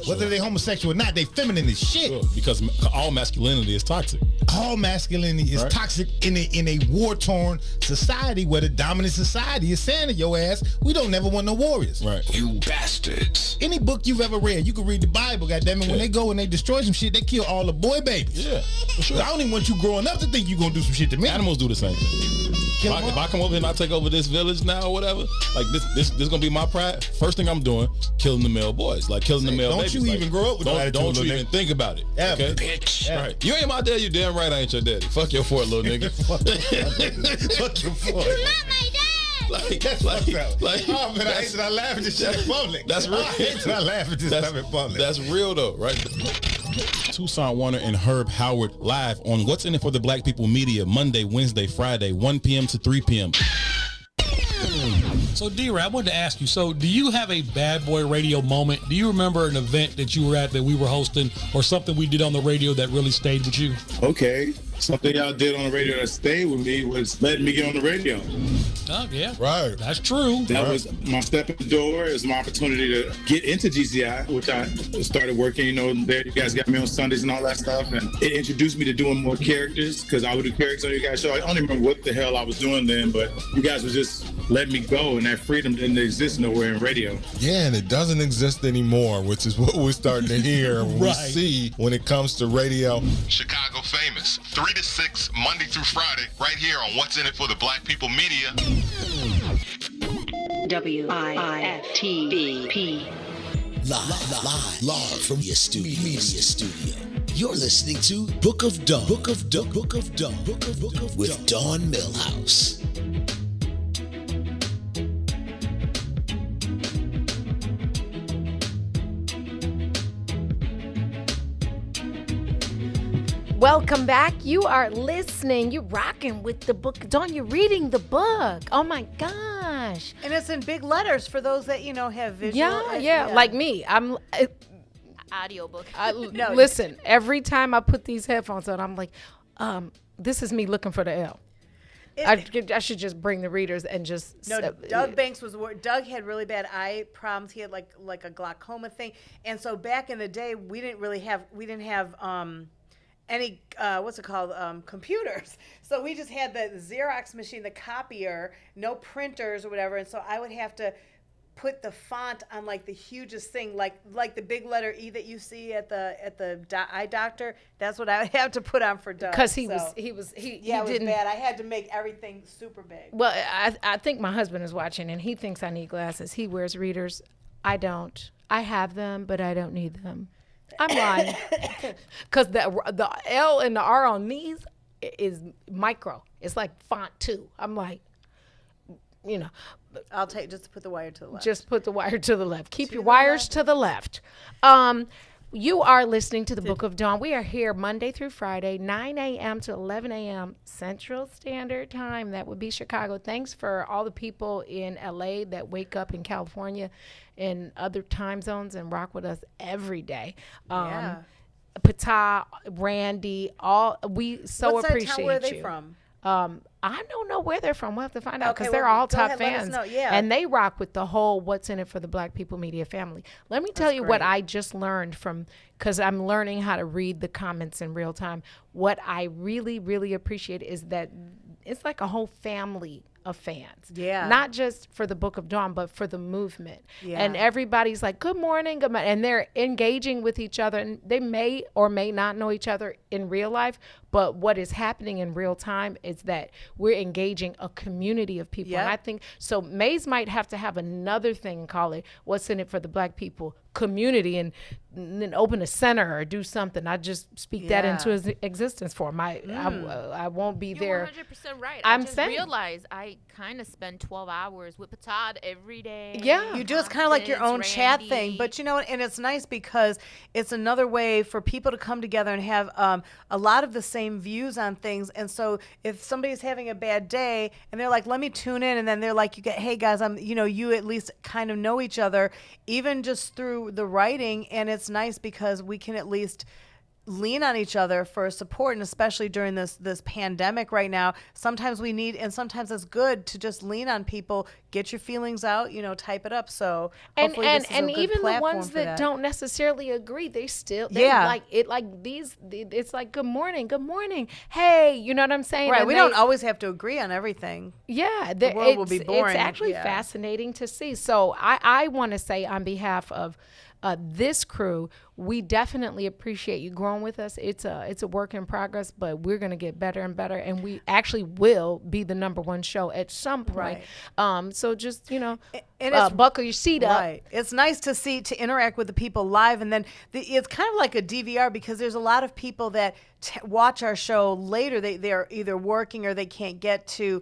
Whether they're homosexual or not, they feminine as shit.
Sure, because all masculinity is toxic.
All masculinity is toxic in a war-torn society where the dominant society is saying to your ass, we don't never want no warriors.
Right.
You bastards.
Any book you've ever read, you can read the Bible, goddammit. When they go and they destroy some shit, they kill all the boy babies.
Yeah, for sure.
I don't even want you growing up to think you're going to do some shit to me.
Animals do the same thing. If I come over here and I take over this village now or whatever, like this is going to be my pride. First thing I'm doing, killing the male boys, like killing the male babies.
Don't you even grow up with attitude,
Don't you
little
even
nigga.
think about it.
Ever.
Okay?
Bitch.
Right. You ain't my daddy, you damn right I ain't your daddy. Fuck your fort, little nigga.
Fuck your fort.
You're not my dad.
Oh man, I hate that I laugh at this shit in public.
That's real.
I hate that I laugh at this stuff in public.
That's real though, right? Tucson Warner and Herb Howard live on What's in It for the Black People Media, Monday, Wednesday, Friday, 1 p.m. to 3 p.m.
So D-Ray, I wanted to ask you, so do you have a bad boy radio moment? Do you remember an event that you were at that we were hosting or something we did on the radio that really stayed with you?
Okay. Something y'all did on the radio that stayed with me was letting me get on the radio.
Oh, yeah.
Right.
That's true.
That was my step in the door. It was my opportunity to get into GCI, which I started working, you know, there. You guys got me on Sundays and all that stuff. And it introduced me to doing more characters because I would do characters on your guys' show. I don't even remember what the hell I was doing then, but you guys was just letting me go, and that freedom didn't exist nowhere in radio.
Yeah, and it doesn't exist anymore, which is what we're starting to hear and we see when it comes to radio.
Chicago Famous, 3 to 6, Monday through Friday, right here on What's in It for the Black People Media.
WIFTBP.
Live from your media studio. You're listening to Book of Dawn. Book of with Dawn Millhouse.
Welcome back. You are listening. You're rocking with the Book of Dawn. You're reading the book. Oh my gosh.
And it's in big letters for those that, you know, have visual.
Yeah. Like me. I'm
Audiobook.
No.
Listen, every time I put these headphones on, I'm like, this is me looking for the L. I should just bring the readers and just.
No, Doug Banks was. Doug had really bad eye problems. He had like a glaucoma thing, and so back in the day, we didn't have any computers. So we just had the Xerox machine, the copier, no printers or whatever, and so I would have to put the font on like the hugest thing, like the big letter E that you see at the eye doctor. That's what I would have to put on for Doug.
Because he
was
didn't.
bad. I had to make everything super big.
Well, I think my husband is watching, and he thinks I need glasses. He wears readers. I don't. I have them, but I don't need them. I'm lying. Because the L and the R on these is micro. It's like font 2. I'm like, you know.
I'll just put the wire to the left.
Just put the wire to the left. Keep your wires to the left. You are listening to the Book of Dawn. We are here Monday through Friday, 9 a.m. to 11 a.m. Central Standard Time. That would be Chicago. Thanks for all the people in L.A. that wake up in California and other time zones and rock with us every day. Pata, Randy, we so
What's
appreciate
that town? Where are they
you.
from?
I don't know where they're from. We'll have to find out because
Okay,
they're
well,
all
go
top
ahead, let us
fans.
know, yeah.
And they rock with the whole What's in It for the Black People Media family. Let me tell you what I just learned because I'm learning how to read the comments in real time. What I really, really appreciate is that it's like a whole family of fans.
Yeah.
Not just for the Book of Dawn, but for the movement.
Yeah.
And everybody's like, good morning, good morning. And they're engaging with each other. And they may or may not know each other in real life. But what is happening in real time is that we're engaging a community of people. And I think, so Maze might have to have another thing, call it What's in It for the Black People community, and then open a center or do something. I just speak that into existence for them. I won't be there.
You're 100% right.
I'm
I just
saying.
realized I kind of spend 12 hours with Patad every day.
Yeah. You do. It's kind of like your own chat
Randy.
thing. But, you know, and it's nice because it's another way for people to come together and have a lot of the same views on things. And so if somebody's having a bad day and they're like, let me tune in, and then they're like, hey guys, you at least kind of know each other, even just through the writing. And it's nice because we can at least lean on each other for support, and especially during this pandemic right now, sometimes we need, and sometimes it's good to just lean on people, get your feelings out, type it up. So hopefully this is a good
even the
platform
ones
for
that don't necessarily agree, they like it, like these, it's like good morning, hey, you know what I'm saying?
Right.
And
we don't always have to agree on everything.
Yeah,
the world will be boring.
It's actually fascinating to see. So I want to say on behalf of this crew, we definitely appreciate you growing with us. It's a work in progress, but we're going to get better and better, and we actually will be the #1 show at some point.
Right.
So just,
And it's
buckle your seat up.
Right. It's nice to interact with the people live, and then it's kind of like a DVR because there's a lot of people that watch our show later. They're either working or they can't get to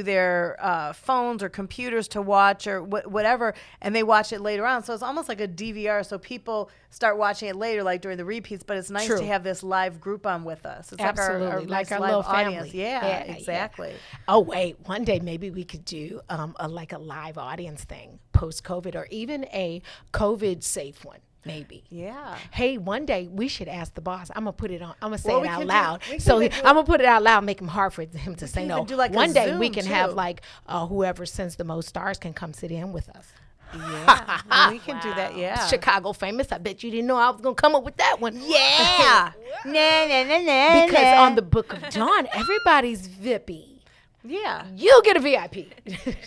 their phones or computers to watch or whatever, and they watch it later on. So it's almost like a DVR. So people start watching it later, like during the repeats. But it's nice
True.
to have this live group on with us. It's
Absolutely,
like our
live
little
family.
audience. Yeah, exactly.
Yeah. Oh wait, one day maybe we could do a live audience thing post-COVID, or even a COVID safe one. Maybe.
Yeah.
Hey, one day we should ask the boss. I'm gonna put it on. I'm gonna say
Well,
it
we
out
can
loud.
do- we
So
can do-
I'm gonna put it out loud, make him hard for him to say
can
no.
even do like a
One day we
Zoom,
can
too.
have like whoever sends the most stars can come sit in with us.
Yeah, well, we can do that. Yeah.
Chicago famous. I bet you didn't know I was gonna come up with that one.
Yeah. Nah.
Because on the Book of Dawn, everybody's VIPy.
Yeah.
You'll get a VIP.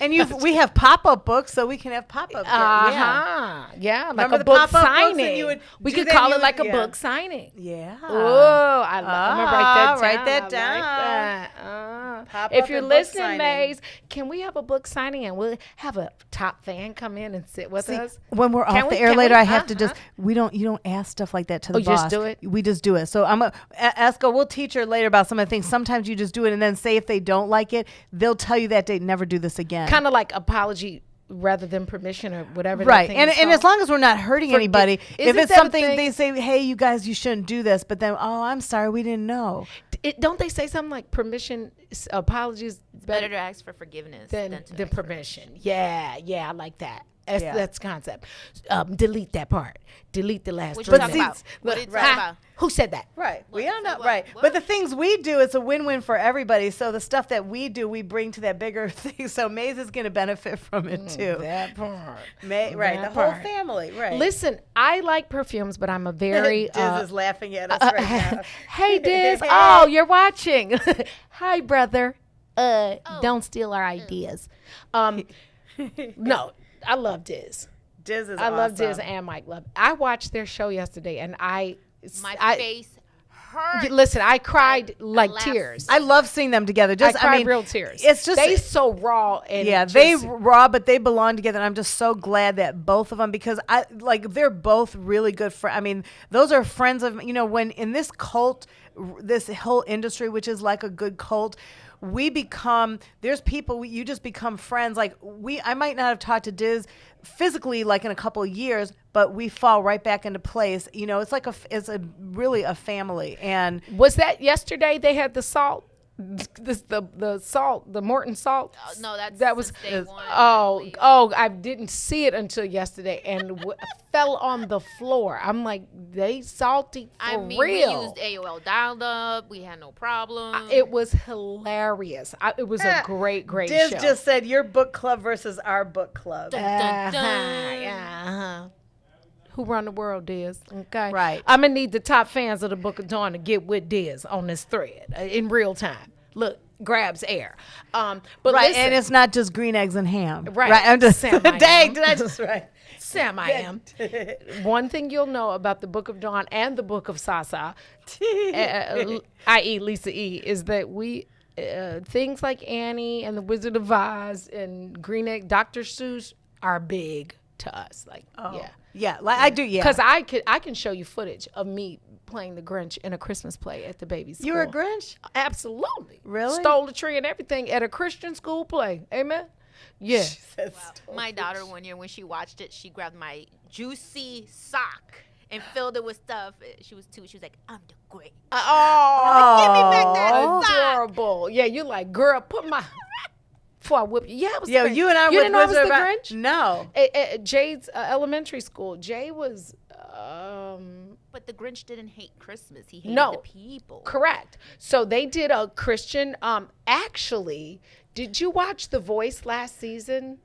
And we have pop-up books, so we can have pop-up.
Yeah, like
Remember
a
the
book
pop-up books that
signing.
you would
We
do
could
that,
call
you
it like
would-
a
yeah.
book signing.
Yeah.
Oh, I'm gonna write that down.
Write that
I like
that.
that. If you're listening, Maze, can we have a book signing and we'll have a top fan come in and sit with us?
When we're
Can
off
we-
the air
can
later,
we?
I have to just you don't ask stuff like that to the
you
boss.
just do it?
We just do it. So I'm Esco. We'll teach her later about some of the things. Sometimes you just do it, and then say if they don't like it, they'll tell you that they never do this again.
Kind of like apology rather than permission or whatever.
Right,
that thing
and
is
as
called.
long as we're not hurting anybody, if
Isn't
it's
that a
something
thing?
they say, hey, you guys, you shouldn't do this, but then, oh, I'm sorry, we didn't know.
Don't they say something like permission, apologies
Better to ask for forgiveness
than
to
permission. Yeah, I like that.
Yeah.
That's concept. Delete that part. Delete the last.
What
three
you talking
minutes.
about? What are you
Look,
talking
ha,
about?
Who said that?
Right. We don't know. Right. But the things we do, it's a win-win for everybody. So the stuff that we do, we bring to that bigger thing. So Maze is going to benefit from it too.
That part.
Right.
That
The whole
part.
family. Right.
Listen, I like perfumes, but I'm a very
Diz is laughing at us right now.
Hey Diz, oh, you're watching. Hi, brother. Don't steal our ideas. No, I love Diz.
Diz is
I love Diz
awesome.
and Mike Love. I watched their show yesterday, and
My face hurt.
listen. I cried like
laughed.
tears.
I love seeing them together. Just
I cried
mean,
real tears.
It's just
they so raw and
yeah,
just,
they raw, but they belong together. And I'm just so glad that both of them, because they're both really good friends. I mean, those are friends of, when in this cult, this whole industry, which is like a good cult, there's people, you just become friends. Like I might not have talked to Diz physically like in a couple of years, but we fall right back into place. It's really a family. And
was that yesterday? They had the salt. The salt, the Morton salt.
No, that
was
since day one,
I didn't see it until yesterday and fell on the floor. I'm like, they salty for real.
We used AOL dial-up. We had no problem.
It was hilarious. It was a great
Diz
show.
just said your book club versus our book club.
Who run the world, Diz? Okay,
Right.
I'm gonna need the top fans of the Book of Dawn to get with Diz on this thread in real time. Look, grabs air. But
Right,
listen,
and it's not just green eggs and ham.
Right.
I'm just
Sam, I
dang,
am.
did I just right?
Sam, I am. One thing you'll know about the Book of Dawn and the Book of Sasa, i.e. Lisa E., is that we things like Annie and the Wizard of Oz and Green Egg, Dr. Seuss are big to us. Like,
Yeah, like I do. Yeah,
because I can show you footage of me playing the Grinch in a Christmas play at the baby school.
you were a Grinch.
Absolutely.
Really?
Stole the tree and everything at a Christian school play. Amen. Yeah.
My daughter, one year when she watched it, she grabbed my juicy sock and filled it with stuff. She was 2. She was like, "I'm the great." Give me back that sock.
Adorable. Yeah, you like, girl, put my. Before I whip you. Yeah, I was
Yeah,
the Grinch.
you and I
You
was
didn't know I was the
Wizard of Oz?
Grinch?
No.
At Jade's elementary school, Jay was.
But the Grinch didn't hate Christmas. He hated
No,
the people.
correct. So they did a Christian. Actually, did you watch The Voice last season?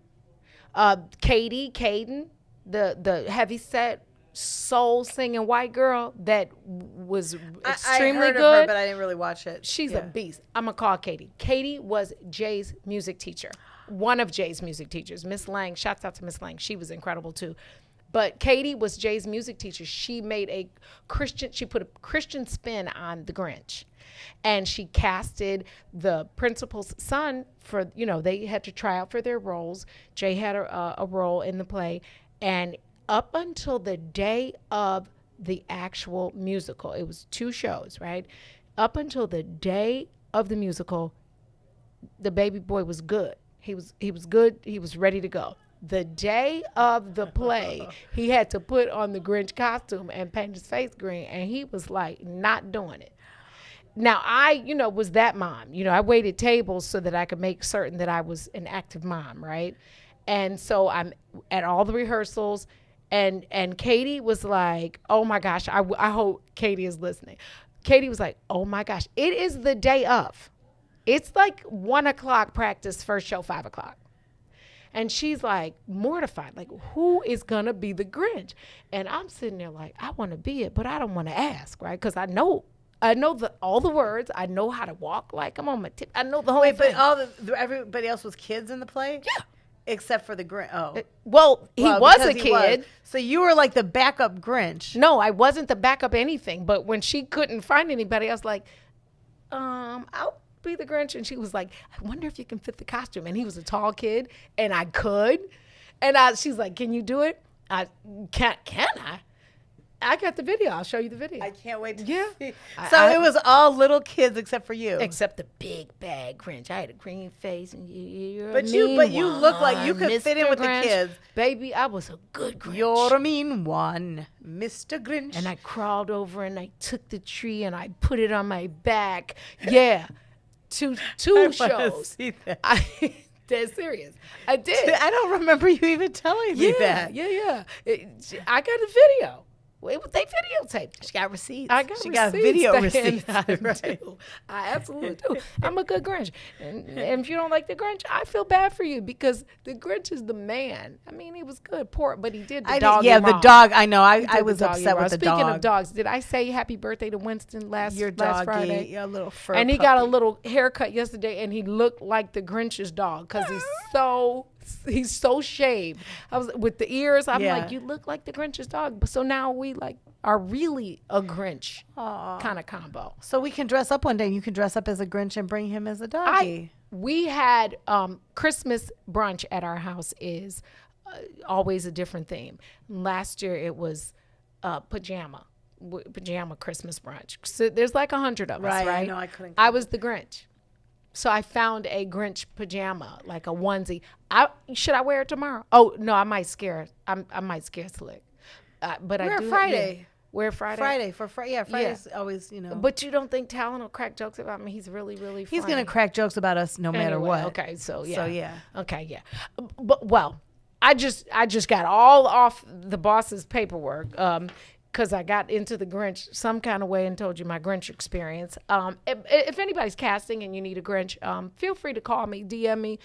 Caden, the heavy set soul singing white girl that was extremely
I heard
good.
of her, but I didn't really watch it.
She's a beast. I'm gonna call Katie. Katie was Jay's music teacher, one of Jay's music teachers. Miss Lang, shouts out to Miss Lang. She was incredible too. But Katie was Jay's music teacher. She made she put a Christian spin on the Grinch. And she casted the principal's son for, they had to try out for their roles. Jay had a role in the play. And up until the day of the actual musical, it was 2 shows, right? Up until the day of the musical, the baby boy was good. He was good. He was ready to go. The day of the play, he had to put on the Grinch costume and paint his face green, and he was like not doing it. Now, I, was that mom. I waited tables so that I could make certain that I was an active mom, right? And so I'm at all the rehearsals, and Katie was like, oh, my gosh, I hope Katie is listening. Katie was like, oh, my gosh, it is the day of. It's like 1 o'clock practice, first show, 5 o'clock. And she's like mortified, like, who is going to be the Grinch? And I'm sitting there like, I want to be it, but I don't want to ask, right? Because I know all the words. I know how to walk like I'm on my tip. I know the whole thing.
But everybody else was kids in the play?
Yeah.
Except for the Grinch. Oh.
Well, he was a kid.
So you were like the backup Grinch.
No, I wasn't the backup anything. But when she couldn't find anybody, I was like, I'll be the Grinch. And she was like, I wonder if you can fit the costume. And he was a tall kid, and I could. And she's like, can you do it? Can I? I got the video. I'll show you the video.
I can't wait to see.
So
it was all little kids except for you.
Except the big bad Grinch. I had a green face, and you're
but
a
you
mean
look like you could
Mr.
fit in with
Grinch.
the kids.
Baby, I was a good Grinch.
You're a mean one, Mr. Grinch.
And I crawled over and I took the tree and I put it on my back. Yeah. Two shows.
See that.
Dead serious. I did.
I don't remember you even telling me that.
Yeah. I got a video. They videotaped.
She got receipts.
She
got video receipts.
Right. I absolutely do. I'm a good Grinch. And if you don't like the Grinch, I feel bad for you because the Grinch is the man. I mean, he was good, but he did the dog.
Yeah,
wrong.
the dog. I know. I was upset with the dog.
Speaking of dogs, did I say happy birthday to Winston last Friday?
Your little fur
And he
puppy.
got a little haircut yesterday, and he looked like the Grinch's dog because he's so shaved. I was with the ears. I'm like, you look like the Grinch's dog. But so now we are really a Grinch kind of combo.
So we can dress up one day. You can dress up as a Grinch and bring him as a doggy.
We had Christmas brunch at our house is always a different theme. Last year it was pajama Christmas brunch. So there's like 100 of us, right?
I know, I couldn't.
I was the Grinch. So I found a Grinch pajama, like a onesie. Should I wear it tomorrow? Oh no, I might scare Slick. But
wear
I do
Friday.
Yeah. Wear Friday.
Friday's always,
But you don't think Talon will crack jokes about me? He's really, really funny.
He's gonna crack jokes about us no matter what.
Okay, so yeah. Okay, yeah. But I just got all off the boss's paperwork. Because I got into the Grinch some kind of way and told you my Grinch experience. If anybody's casting and you need a Grinch, feel free to call me, DM me.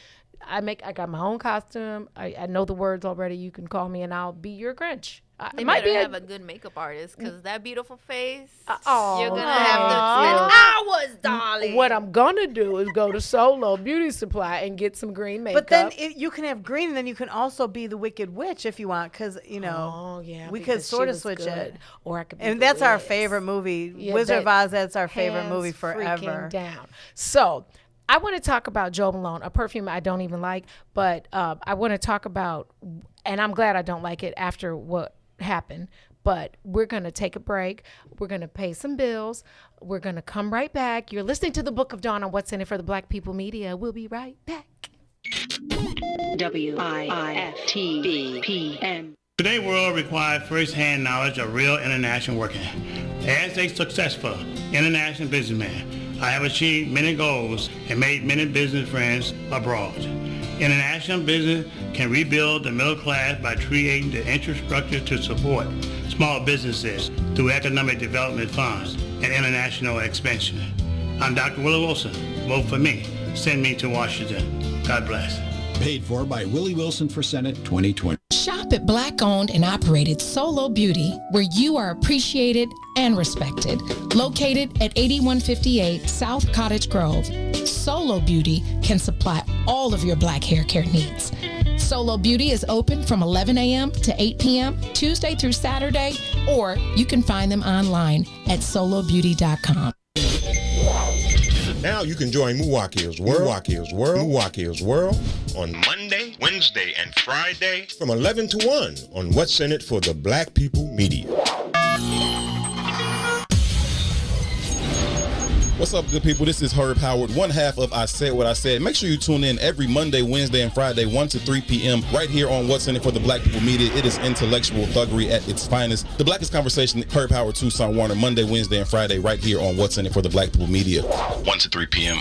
I got my own costume. I know the words already. You can call me and I'll be your Grinch.
You might have a good makeup artist because that beautiful face. You're gonna
no.
have to spend hours, darling.
What I'm gonna do is go to Solo Beauty Supply and get some green makeup.
But then you can have green, and then you can also be the Wicked Witch if you want, because we could sort of switch it.
Or I could be
and that's our favorite movie, Wizard of Oz. That's our favorite movie forever.
Down. So I want to talk about Jo Malone, a perfume I don't even like, but I want to talk about, and I'm glad I don't like it after what happened. But we're going to take a break. We're going to pay some bills. We're going to come right back. You're listening to the Book of Dawn on What's in It for the Black People Media. We'll be right back.
WIFTBPM.
Today's world requires first-hand knowledge of real international working. As a successful international businessman, I have achieved many goals and made many business friends abroad. International business can rebuild the middle class by creating the infrastructure to support small businesses through economic development funds and international expansion. I'm Dr. Willie Wilson. Vote for me. Send me to Washington. God bless.
Paid for by Willie Wilson for Senate 2020.
Shop at Black-owned and operated Solo Beauty, where you are appreciated and respected. Located at 8158 South Cottage Grove, Solo Beauty can supply all of your black hair care needs. Solo Beauty is open from 11 a.m. to 8 p.m. Tuesday through Saturday, or you can find them online at solobeauty.com.
Now you can join Milwaukee's World on Monday, Wednesday, and Friday from 11 to 1 on What's in It for the Black People Media.
What's up, good people? This is Herb Howard, one half of I Said What I Said. Make sure you tune in every Monday, Wednesday, and Friday, 1 to 3 p.m. right here on What's in It for the Black People Media. It is intellectual thuggery at its finest. The Blackest Conversation, Herb Howard, Tucson Warner, Monday, Wednesday, and Friday right here on What's in It for the Black People Media.
1 to 3 p.m.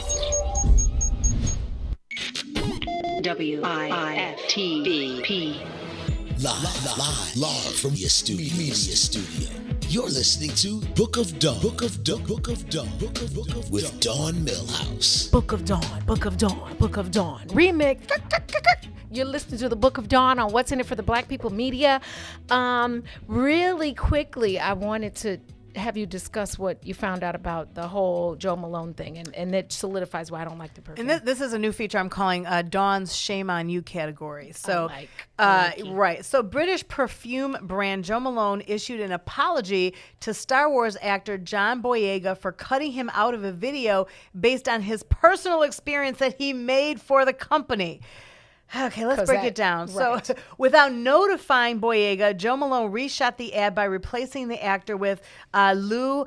WIFTBP.
Live from your media studio. You're listening to Book of Dawn. Book of with Dawn Millhouse.
Book of Dawn. Remix. You're listening to the Book of Dawn on What's in It for the Black People Media. Really quickly, I wanted to have you discuss what you found out about the whole Joe Malone thing, and that solidifies why I don't like the perfume.
And this is a new feature I'm calling Dawn's Shame on You category. So, right. So British perfume brand Joe Malone issued an apology to Star Wars actor John Boyega for cutting him out of a video based on his personal experience that he made for the company. Okay, let's break it down. Right. So, without notifying Boyega, Joe Malone reshot the ad by replacing the actor with Liu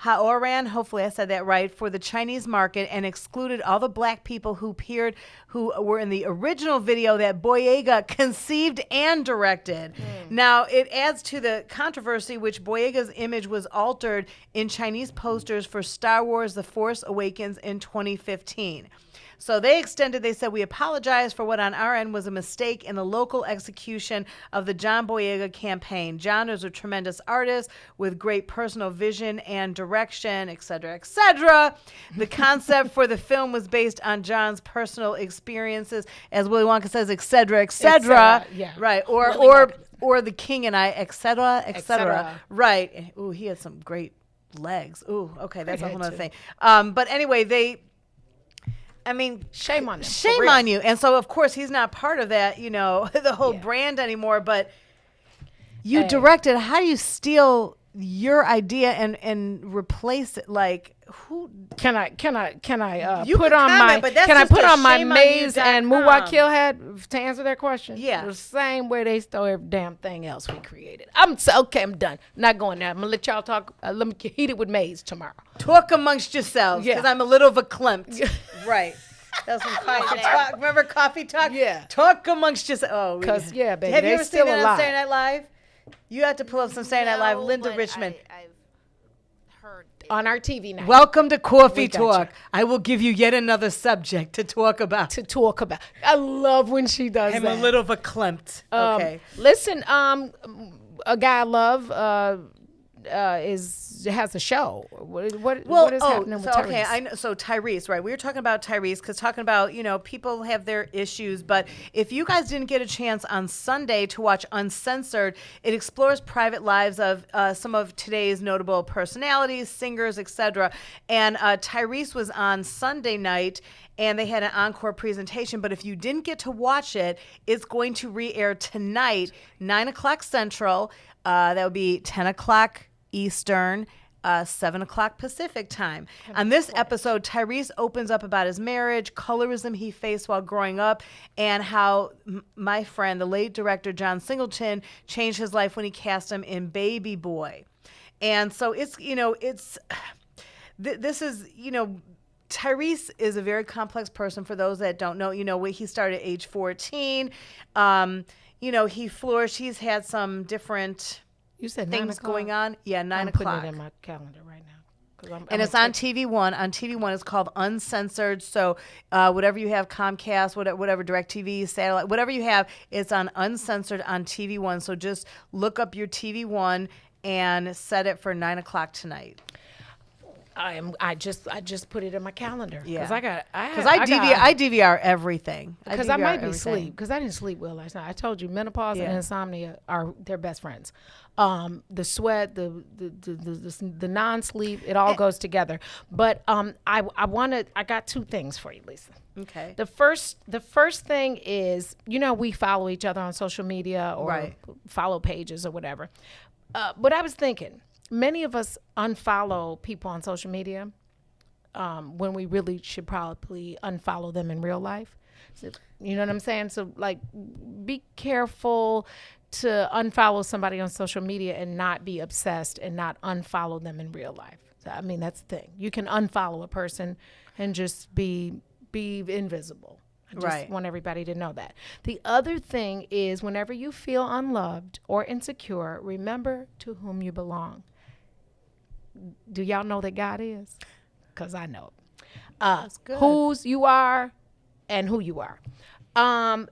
Haoran, hopefully I said that right, for the Chinese market, and excluded all the black people who were in the original video that Boyega conceived and directed. Now, it adds to the controversy, which Boyega's image was altered in Chinese posters for Star Wars The Force Awakens in 2015. So they said, we apologize for what on our end was a mistake in the local execution of the John Boyega campaign. John is a tremendous artist with great personal vision and direction, et cetera, et cetera. The concept for the film was based on John's personal experiences, as Willy Wonka says, et cetera, et cetera.
Yeah.
Right. Or the king and I, et cetera, et cetera. Right. Ooh, he had some great legs. Ooh, okay, that's a whole other thing. But anyway,
shame on them.
Shame on you. And so, of course, he's not part of that, the whole brand anymore. But you directed. How do you steal your idea and replace it? Like, who
can I put on my Maze and Muwakil hat to answer that question?
Yeah,
the same way they stole every damn thing else we created. I'm done. Not going there. I'm gonna let y'all talk. Let me heat it with Maze tomorrow.
Talk amongst yourselves, because I'm a little verklempt. Right. That's some coffee talk. Remember coffee talk?
Yeah.
Talk amongst yourselves. Oh,
because baby,
have you ever
still
seen that
alive.
on Saturday Night Live? You have to pull up some Saturday Night Live. Linda Richmond.
I've heard it.
On our TV now.
Welcome to Coffee Talk. I will give you yet another subject to talk about.
I love when she does that.
I'm a little verklempt. Okay.
Listen, a guy I love has a show. What is happening with Tyrese?
Okay, I know. So Tyrese, right? We were talking about Tyrese because talking about, people have their issues. But if you guys didn't get a chance on Sunday to watch Uncensored, it explores private lives of some of today's notable personalities, singers, etc. And Tyrese was on Sunday night, and they had an encore presentation. But if you didn't get to watch it, it's going to re-air tonight, 9 o'clock Central. That would be 10 o'clock Eastern, 7 o'clock Pacific time. On this episode, Tyrese opens up about his marriage, colorism he faced while growing up, and how my friend, the late director John Singleton, changed his life when he cast him in Baby Boy. And so Tyrese is a very complex person. For those that don't know, he started at age 14. He flourished. He's had some different things going on. Yeah, 9 o'clock.
I'm putting it in my calendar right now.
And it's on TV One. On TV One, it's called Uncensored. So whatever you have, Comcast, whatever, DirecTV, satellite, whatever you have, it's on Uncensored on TV One. So just look up your TV One and set it for 9 o'clock tonight.
I just put it in my calendar.
Yeah,
because
I DVR everything.
Because I might be asleep because I didn't sleep well last night. I told you menopause and insomnia are their best friends. The sweat, the non-sleep, it all goes together. But I got two things for you, Lisa.
Okay.
The first thing is, we follow each other on social media or follow pages or whatever. But I was thinking, many of us unfollow people on social media when we really should probably unfollow them in real life. So, you know what I'm saying? So, like, be careful to unfollow somebody on social media and not be obsessed and not unfollow them in real life. So, I mean, that's the thing. You can unfollow a person and just be invisible. I just want everybody to know that. The other thing is, whenever you feel unloved or insecure, remember to whom you belong. Do y'all know that God is? Because I know whose you are and who you are.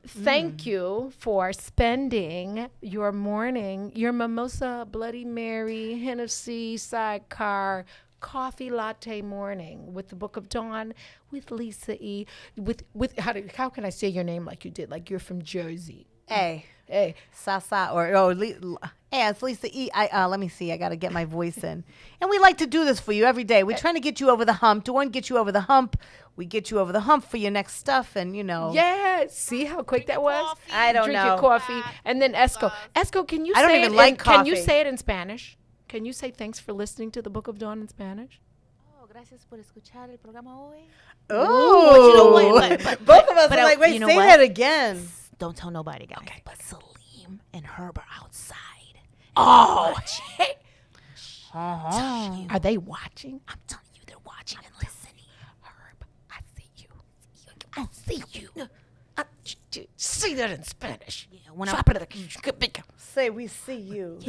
Thank you for spending your morning, your mimosa, Bloody Mary, Hennessy, sidecar, coffee latte morning with the Book of Dawn with Lisa E. With how can I say your name like you did? Like you're from Jersey.
Hey, Sasa hey, it's Lisa E. Let me see. I got to get my voice in. And we like to do this for you every day. We're trying to get you over the hump. Dawn get you over the hump. We get you over the hump for your next stuff, and
Yeah, see how quick that was?
Coffee. I don't
Drink
know.
your coffee. And then Esco, can you
I don't
say
even
it
like
Can you
coffee.
say it in Spanish? Can you say thanks for listening to the Book of Dawn in Spanish?
Oh, gracias por escuchar el programa hoy.
Oh,
you know what?
Both of us
but
are like, wait,
you know
say
what?
that again.
Don't tell nobody, guys. Okay. But Salim and Herb are outside.
Oh,
hey.
Are they watching?
I'm telling you, they're watching and listening. Herb, I see you. I see you.
Say that in Spanish.
Yeah, when
Say we see you.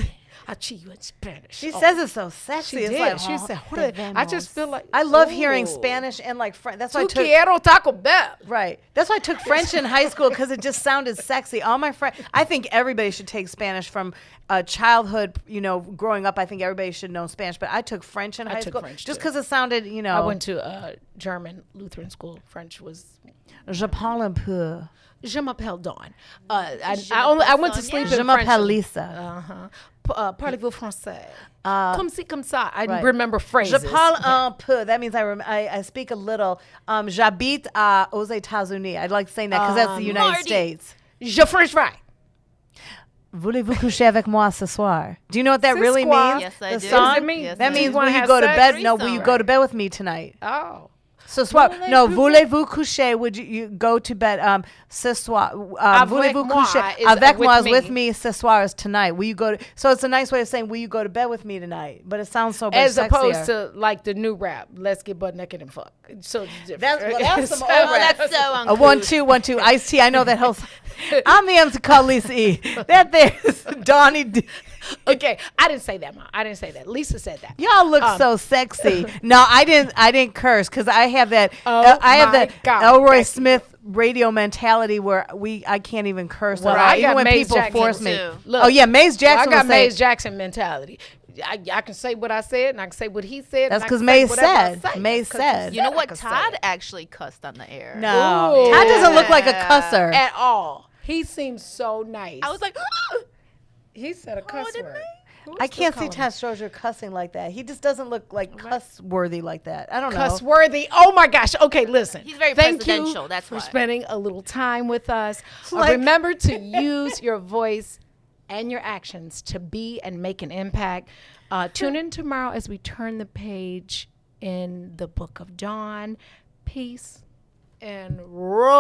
I see you in Spanish.
She says it so sexy.
She
It's
did.
like,
She said, what are they? I just feel like
I love hearing
ooh.
Spanish and like French. That's why I
Tu
took
quiero Taco Bell.
Right. That's why I took French in high school because it just sounded sexy. All my friends, I think everybody should take Spanish from childhood. Growing up, I think everybody should know Spanish. But I took French in high
took
school
French,
just
too.
because it sounded.
I went to German Lutheran school. French was.
Je parle un peu.
Je m'appelle Dawn. I went to sleep
Je
in
m'appelle
French.
Lisa.
Parlez-vous français? Comme ci, comme ça. I
Right.
remember phrases.
Je parle un peu. That means I speak a little. J'habite aux États-Unis. I'd like saying that because that's the United States.
Je French fry.
Voulez-vous coucher avec moi ce soir? Do you know what that
Ce
really
soir.
means?
Yes, I
the
do.
song?
What does it mean? Yes,
that
I
means
do.
will
Wanna
you
have
go to
sex?
bed? No, will
Threesome.
you go to bed with me tonight?
Oh.
Ce soir. No, voulez-vous coucher? Would you go to bed ce soir? Voulez-vous
moi
coucher?
is
Avec
with
moi is
me.
with me. Ce soir is tonight. Will you go to? So it's a nice way of saying, will you go to bed with me tonight? But it sounds so much
As
sexier.
opposed to like the new rap, let's get butt naked and fuck. So
That's some old
Oh,
rap.
that's so
A 1 2 1 2 Ice-T. I know that whole. I'm the MC called Lisa E. That there's Donnie D.
Okay, I didn't say that, Ma. I didn't say that. Lisa said that.
Y'all look so sexy. No, I didn't curse because I have that.
Oh
I have
my
that
God,
Elroy
Becky.
Smith radio mentality where I can't even curse
Well,
at all.
I
Even
got
when
Maze
people
Jackson
force me.
too.
Look,
Oh yeah, Maze Jackson.
I got
will say-
Maze Jackson mentality. I can say what I said, and I can say what he said.
That's
and I
because
can say
Maze
whatever I
said.
say.
Maze
That's 'cause
said.
You know
I
what?
can say
Todd
it.
actually cussed on the air.
No,
Ooh.
Todd doesn't look like a cusser.
At all. He seems so nice.
I was like,
he said a cuss
didn't
word. Who
I
is
can't
still
see
calling
Todd Strozier cussing like that. He just doesn't look like cuss worthy like that. I don't know.
cuss worthy. Oh my gosh. Okay, listen.
He's very
Thank
presidential,
you
that's
for
why.
spending a little time with us.
like-
Remember to use your voice and your actions to be and make an impact. Tune in tomorrow as we turn the page in the Book of Dawn. Peace and roll.